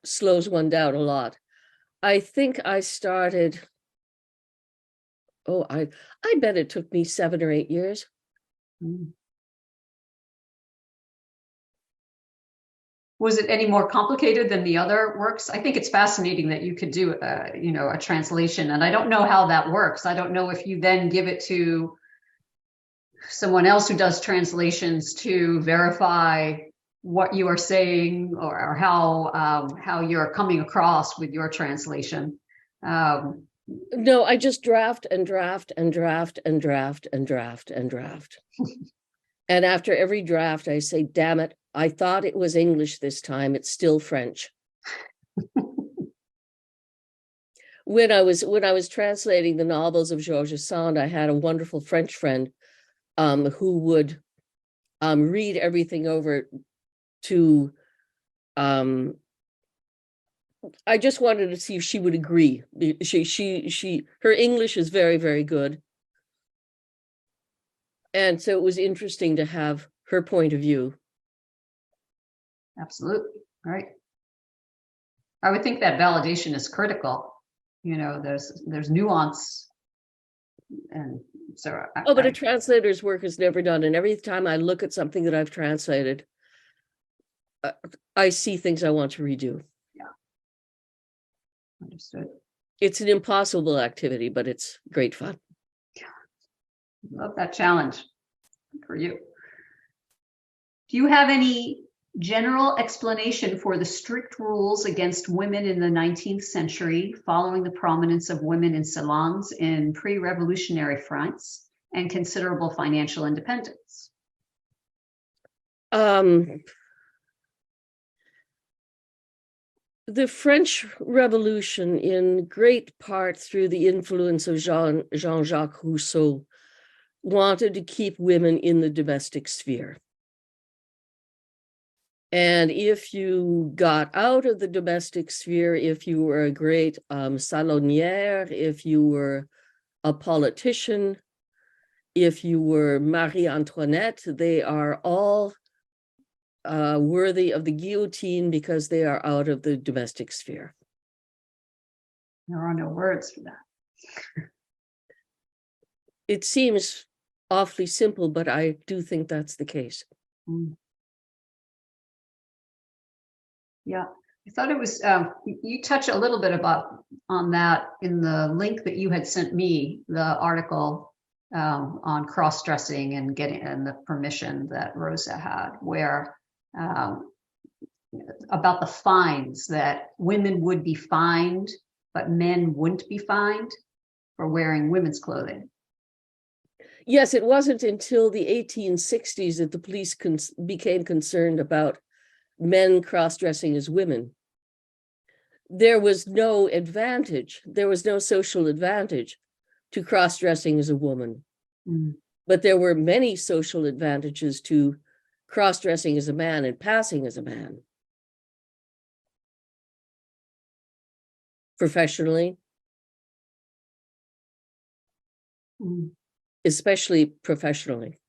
slows one down a lot. I think I started, I bet it took me 7 or 8 years. Was it any more complicated than the other works? I think it's fascinating that you could do, a translation, and I don't know how that works. I don't know if you then give it to someone else who does translations to verify what you are saying or how you're coming across with your translation. No, I just draft and draft and draft and draft and draft and draft. And after every draft, I say, damn it, I thought it was English this time. It's still French. When I was translating the novels of Georges Sand, I had a wonderful French friend who would read everything over to, I just wanted to see if she would agree. Her English is very, very good. And so it was interesting to have her point of view. Absolutely. Right. I would think that validation is critical. There's nuance. And so but a translator's work is never done. And every time I look at something that I've translated, I see things I want to redo. Yeah. Understood. It's an impossible activity, but it's great fun. Yeah. Love that challenge for you. Do you have any General explanation for the strict rules against women in the 19th century, following the prominence of women in salons in pre-revolutionary France and considerable financial independence. The French Revolution, in great part through the influence of Jean-Jacques Rousseau, wanted to keep women in the domestic sphere. And if you got out of the domestic sphere, if you were a great salonière, if you were a politician, if you were Marie Antoinette, they are all worthy of the guillotine because they are out of the domestic sphere. There are no words for that. It seems awfully simple, but I do think that's the case. Mm. Yeah, I thought it was, you touch a little bit on that in the link that you had sent me, the article on cross-dressing and the permission that Rosa had, where about the fines, that women would be fined, but men wouldn't be fined for wearing women's clothing. Yes, it wasn't until the 1860s that the police became concerned about men cross-dressing as women. There was no advantage, there was no social advantage to cross-dressing as a woman. Mm. But there were many social advantages to cross-dressing as a man and passing as a man. Professionally, especially professionally.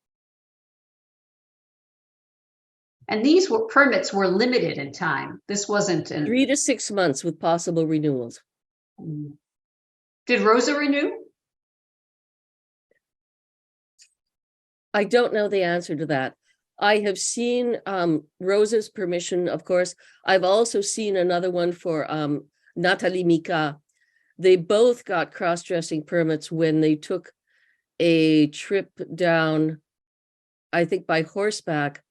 And these permits were limited in time. This wasn't 3 to 6 months with possible renewals. Did Rosa renew? I don't know the answer to that. I have seen Rosa's permission, of course. I've also seen another one for Nathalie Mika. They both got cross-dressing permits when they took a trip down, I think by horseback,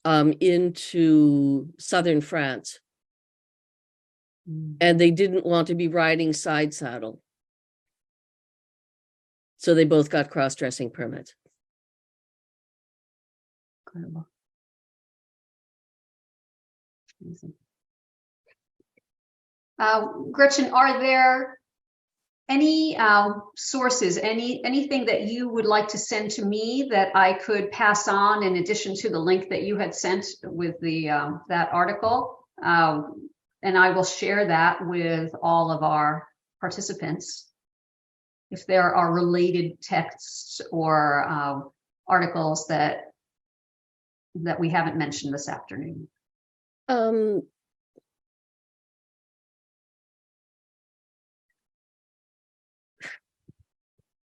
into southern France. And they didn't want to be riding side saddle. So they both got cross-dressing permits. Incredible. Gretchen, are there any sources, anything that you would like to send to me that I could pass on in addition to the link that you had sent with the that article? And I will share that with all of our participants. If there are related texts or articles that we haven't mentioned this afternoon.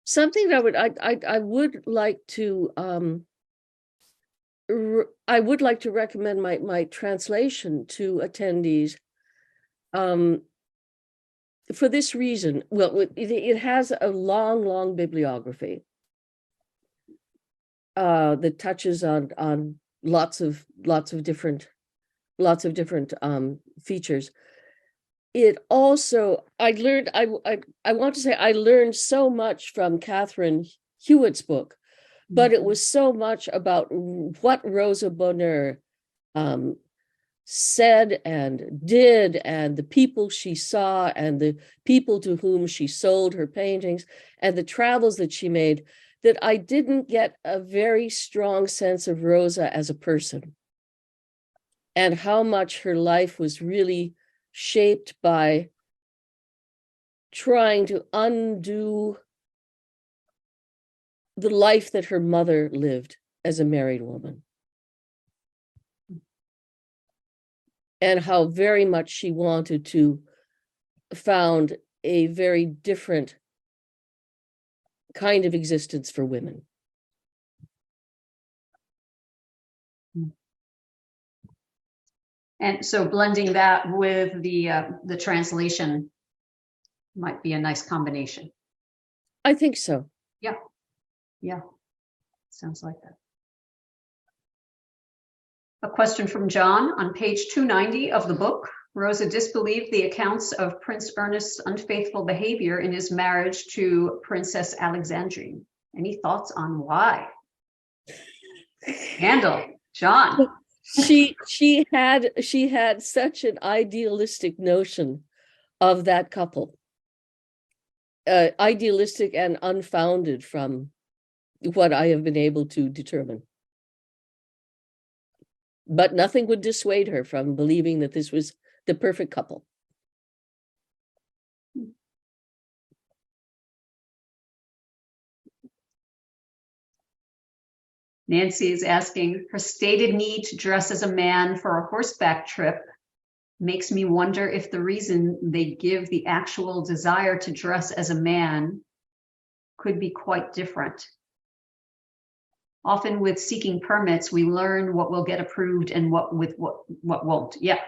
Something that I would like to recommend my translation to attendees for this reason. Well, it has a long bibliography that touches on lots of different features. It also, I want to say I learned so much from Catherine Hewitt's book, but it was so much about what Rosa Bonheur said and did, and the people she saw, and the people to whom she sold her paintings, and the travels that she made, that I didn't get a very strong sense of Rosa as a person, and how much her life was really shaped by trying to undo the life that her mother lived as a married woman, and how very much she wanted to found a very different kind of existence for women. And so blending that with the translation might be a nice combination. I think so. Yeah, sounds like that. A question from John on page 290 of the book. Rosa disbelieved the accounts of Prince Ernest's unfaithful behavior in his marriage to Princess Alexandrine. Any thoughts on why? Handle, John. She had such an idealistic notion of that couple, idealistic and unfounded from what I have been able to determine. But nothing would dissuade her from believing that this was the perfect couple. Nancy is asking, her stated need to dress as a man for a horseback trip makes me wonder if the reason they give the actual desire to dress as a man could be quite different. Often with seeking permits, we learn what will get approved and what won't. Yeah.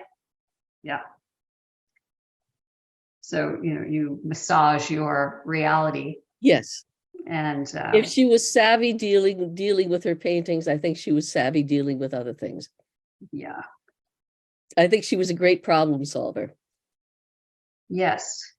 So, you massage your reality. Yes. And if she was savvy dealing with her paintings, I think she was savvy dealing with other things. Yeah. I think she was a great problem solver. Yes.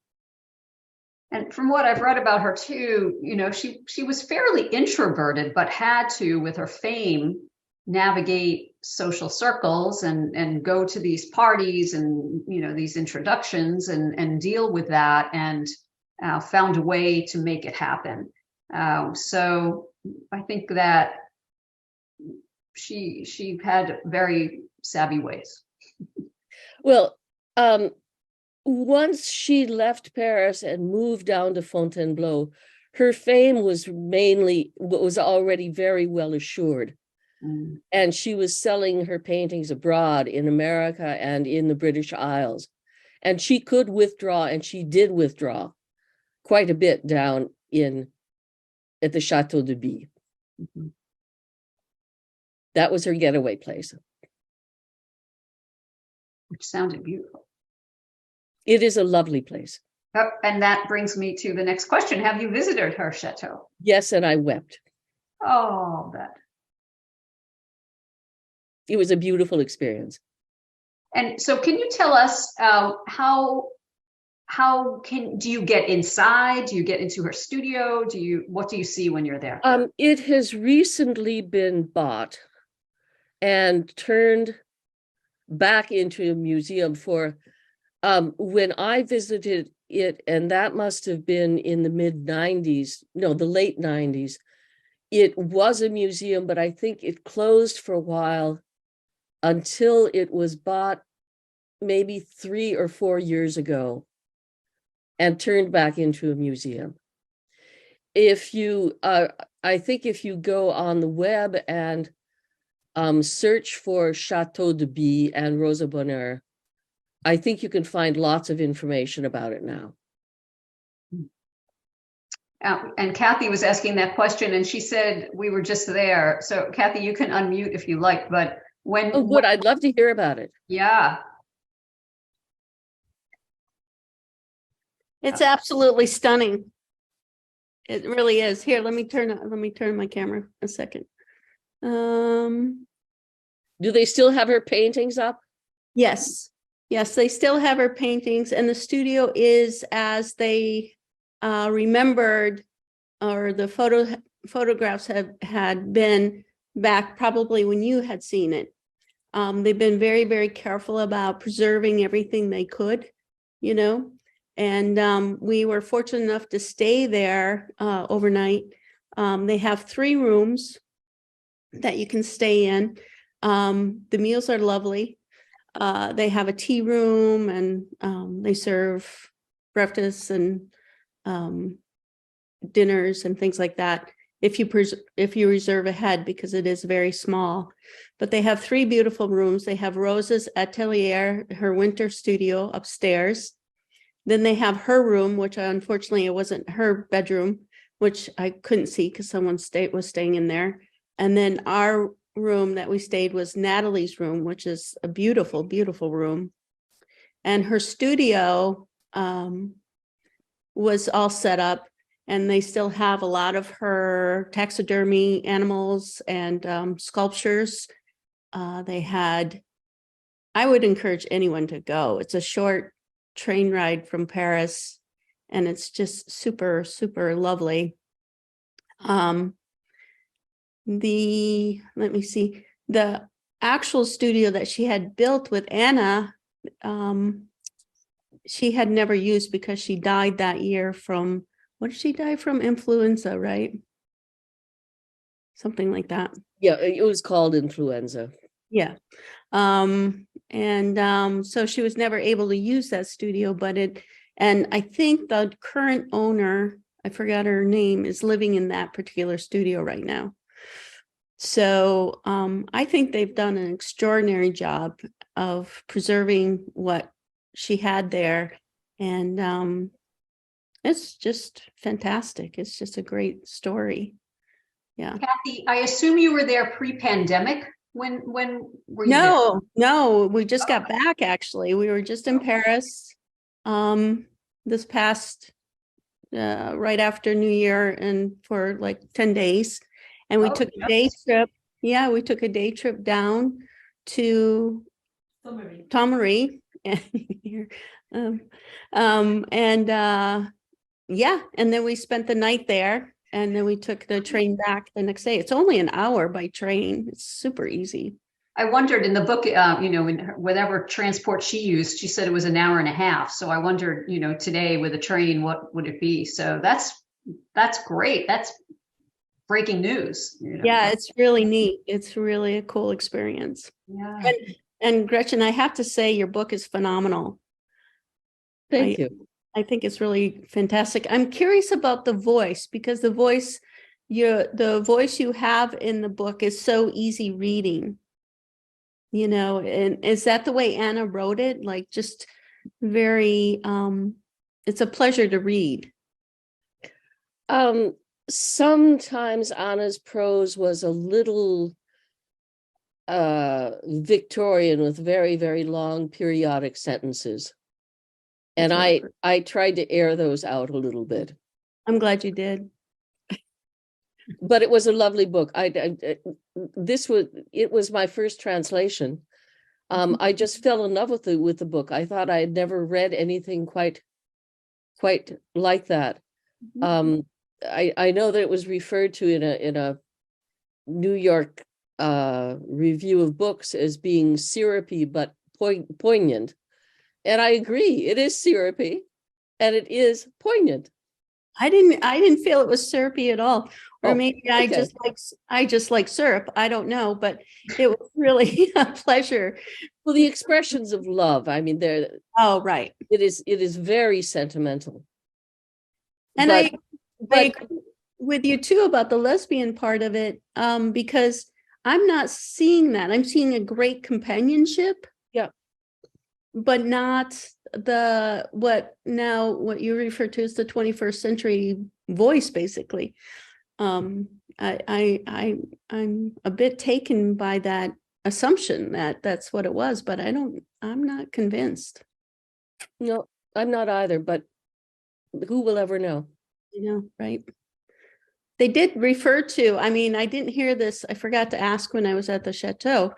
And from what I've read about her too, she was fairly introverted, but had to, with her fame, navigate social circles and go to these parties and, these introductions and deal with that, and found a way to make it happen. So I think that she had very savvy ways. Well, once she left Paris and moved down to Fontainebleau, her fame was already very well assured. Mm. And she was selling her paintings abroad in America and in the British Isles. And she could withdraw, and she did withdraw quite a bit down at the Chateau de Bie. Mm-hmm. That was her getaway place. Which sounded beautiful. It is a lovely place. Oh, and that brings me to the next question. Have you visited her chateau? Yes, and I wept. Oh, that. It was a beautiful experience. And so can you tell us how do you get inside? Do you get into her studio? What do you see when you're there? It has recently been bought and turned back into a museum for when I visited it, and that must have been in the the late 90s. It was a museum, but I think it closed for a while until it was bought maybe 3 or 4 years ago and turned back into a museum. I think if you go on the web and search for Chateau de Bie and Rosa Bonheur, I think you can find lots of information about it now. And Kathy was asking that question, and she said we were just there. So Kathy, you can unmute if you like, but when— Oh, good. I'd love to hear about it. Yeah. It's absolutely stunning. It really is. Here, let me turn my camera a second. Do they still have her paintings up? Yes. Yes, they still have her paintings, and the studio is as they remembered, or the photographs had been back probably when you had seen it. They've been very, very careful about preserving everything they could, and we were fortunate enough to stay there overnight. They have 3 rooms that you can stay in. The meals are lovely. They have a tea room, and they serve breakfasts and dinners and things like that if you reserve ahead, because it is very small. But they have 3 beautiful rooms. They have Rosa's atelier, her winter studio upstairs. Then they have her room, which unfortunately it wasn't her bedroom, which I couldn't see because someone was staying in there. And then our room that we stayed was Natalie's room, which is a beautiful, beautiful room. And her studio was all set up, and they still have a lot of her taxidermy animals and sculptures I would encourage anyone to go. It's a short train ride from Paris, and it's just super, super lovely. Let me see, the actual studio that she had built with Anna, she had never used because she died that year from, what did she die from? Influenza, right? Something like that. Yeah, it was called influenza. Yeah. So she was never able to use that studio, and I think the current owner, I forgot her name, is living in that particular studio right now. So I think they've done an extraordinary job of preserving what she had there. And it's just fantastic. It's just a great story. Yeah. Kathy, I assume you were there pre-pandemic. When were you there? No, we just got back, actually. We were just in Paris this past right after New Year, and for like 10 days. And we took a day trip. Yeah, we took a day trip down to Tomarie. Yeah, and then we spent the night there, and then we took the train back the next day. It's only an hour by train. It's super easy. I wondered in the book, whatever transport she used, she said it was an hour and a half. So I wondered, today with a train, what would it be? So that's great. That's breaking news. Yeah, it's really neat. It's really a cool experience. Yeah. And Gretchen, I have to say, your book is phenomenal. Thank you. I think it's really fantastic. I'm curious about the voice, because the voice you have in the book is so easy reading. And is that the way Anna wrote it? Like, just very, it's a pleasure to read. Sometimes Anna's prose was a little Victorian, with very, very long periodic sentences. And I tried to air those out a little bit. I'm glad you did. But it was a lovely book. It was my first translation. I just fell in love with the book. I thought I had never read anything quite like that. I know that it was referred to in a New York review of books as being syrupy but poignant. And I agree, it is syrupy and it is poignant. I didn't feel it was syrupy at all. Or maybe I just like syrup. I don't know, but it was really a pleasure. Well, the expressions of love, I mean, they're right. It is very sentimental. And I agree with you too about the lesbian part of it, because I'm not seeing that. I'm seeing a great companionship. Yeah. But not what you refer to as the 21st century voice, basically. I'm a bit taken by that assumption that that's what it was, but I'm not convinced. No, I'm not either, but who will ever know? Right. They did refer to, I didn't hear this. I forgot to ask when I was at the chateau,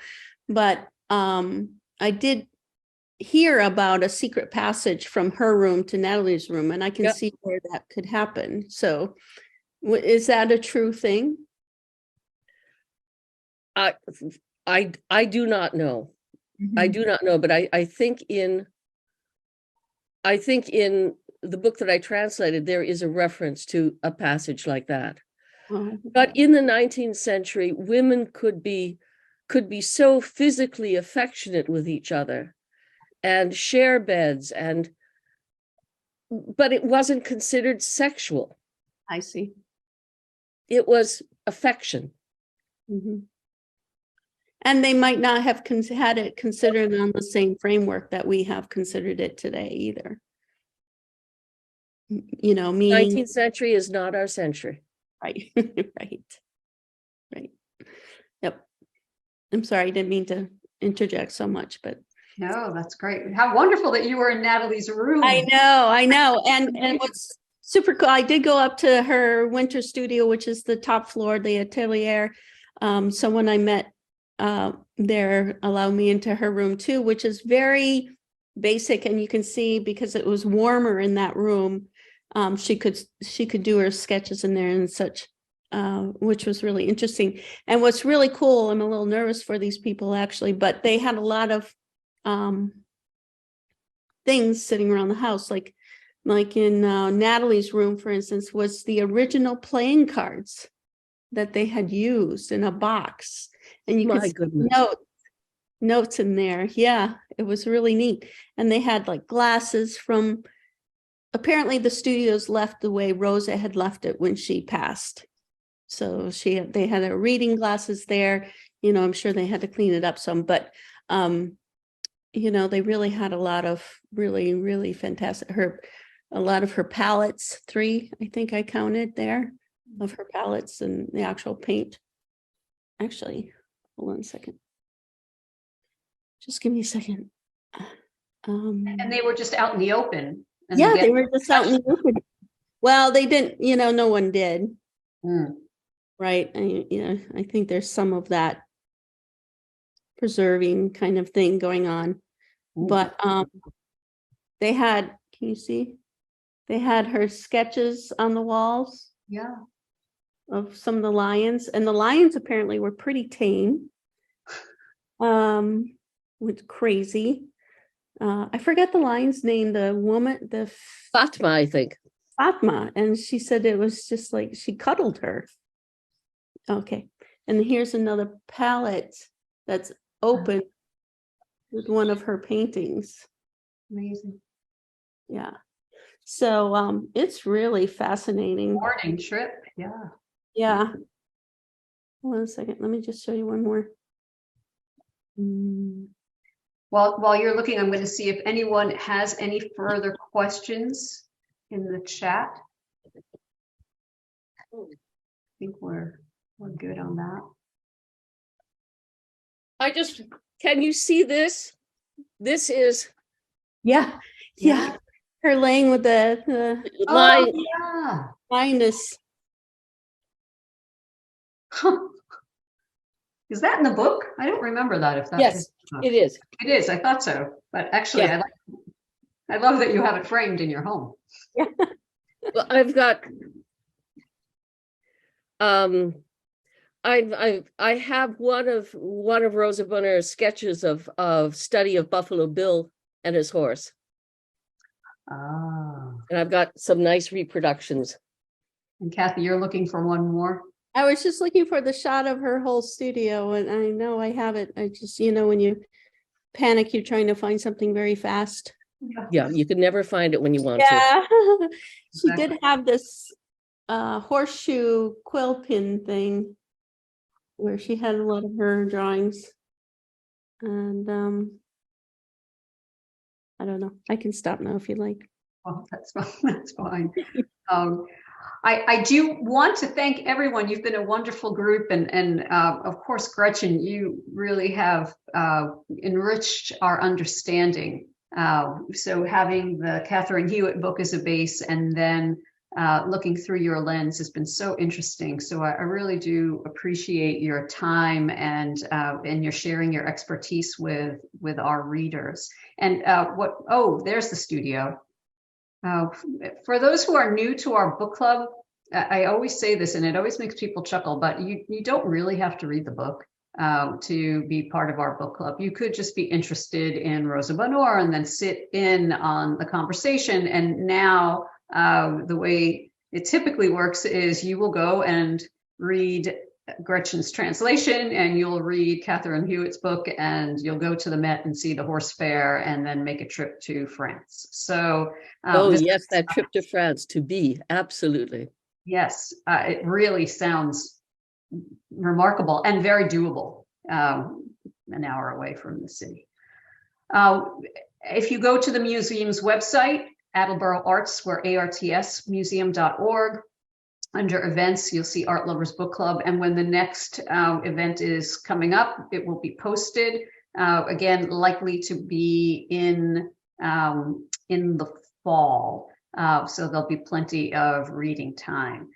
but I did hear about a secret passage from her room to Natalie's room, and I can see where that could happen. So is that a true thing? I do not know. Mm-hmm. I do not know, but I think in the book that I translated, there is a reference to a passage like that. Oh. But in the 19th century, women could be so physically affectionate with each other and share beds, but it wasn't considered sexual. I see. It was affection. Mm-hmm. And they might not have had it considered on the same framework that we have considered it today either. Meaning 19th century is not our century. Right. Right. Yep. I'm sorry, I didn't mean to interject so much, but no, that's great. How wonderful that you were in Natalie's room. I know. And what's super cool, I did go up to her winter studio, which is the top floor, the atelier. Someone I met there allowed me into her room too, which is very basic. And you can see because it was warmer in that room, she could do her sketches in there and such, which was really interesting. And what's really cool, I'm a little nervous for these people actually, but they had a lot of things sitting around the house, like in Natalie's room, for instance, was the original playing cards that they had used in a box, and you could My see goodness. notes in there. Yeah, it was really neat. And they had like glasses from, apparently the studios left the way Rosa had left it when she passed. So they had her reading glasses there. I'm sure they had to clean it up some, but they really had a lot of really, really fantastic, a lot of her palettes, 3, I think I counted there, of her palettes and the actual paint. Actually, hold on a second. Just give me a second. And they were just out in the open. And Yeah, again, they were just out in the open. Well, they didn't, no one did. Right. I think there's some of that preserving kind of thing going on. But they had, can you see? They had her sketches on the walls. Yeah. Of some of the lions, and the lions apparently were pretty tame. Was crazy. I forget the lion's name, the woman, the Fatma, I think. Fatma, and she said it was just like she cuddled her. Okay, and here's another palette that's open with one of her paintings. Amazing. Yeah. So it's really fascinating. Morning trip. Yeah. Yeah. Hold on a second. Let me just show you one more. While you're looking, I'm going to see if anyone has any further questions in the chat. I think we're good on that. Can you see this? This is Yeah. Her laying with the line. Yeah. lioness. Is that in the book? I don't remember that. If that's Yes, it is. It is. I thought so. But actually, Yeah. I love that you have it framed in your home. Yeah. Well, I've got I have one of Rosa Bonheur's sketches of study of Buffalo Bill and his horse. And I've got some nice reproductions. And Kathy, you're looking for one more? I was just looking for the shot of her whole studio, and I know I have it. I just, when you panic, you're trying to find something very fast. Yeah, you can never find it when you want to. Yeah. She Exactly. did have this horseshoe quill pin thing where she had a lot of her drawings. And I don't know. I can stop now if you like. Oh, that's fine. That's fine. I do want to thank everyone. You've been a wonderful group, and of course, Gretchen, you really have enriched our understanding. So having the Catherine Hewitt book as a base, and then looking through your lens has been so interesting. So I really do appreciate your time and your sharing your expertise with our readers. And there's the studio. For those who are new to our book club, I always say this, and it always makes people chuckle, but you don't really have to read the book to be part of our book club. You could just be interested in Rosa Bonheur and then sit in on the conversation. And now the way it typically works is you will go and read Gretchen's translation, and you'll read Catherine Hewitt's book, and you'll go to the Met and see the horse fair, and then make a trip to France. So yes, that trip to France to be, absolutely. Yes, it really sounds remarkable and very doable, an hour away from the city. If you go to the museum's website, Attleboro Arts, we're artsmuseum.org. Under events, you'll see Art Lovers Book Club. And when the next event is coming up, it will be posted. Again, likely to be in the fall. So there'll be plenty of reading time.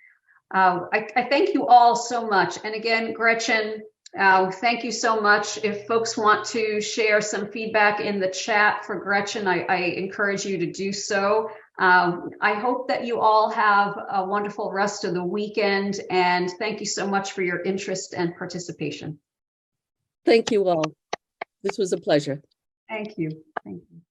I thank you all so much. And again, Gretchen, Thank you so much. If folks want to share some feedback in the chat for Gretchen, I encourage you to do so. I hope that you all have a wonderful rest of the weekend, and thank you so much for your interest and participation. Thank you all. This was a pleasure. Thank you. Thank you.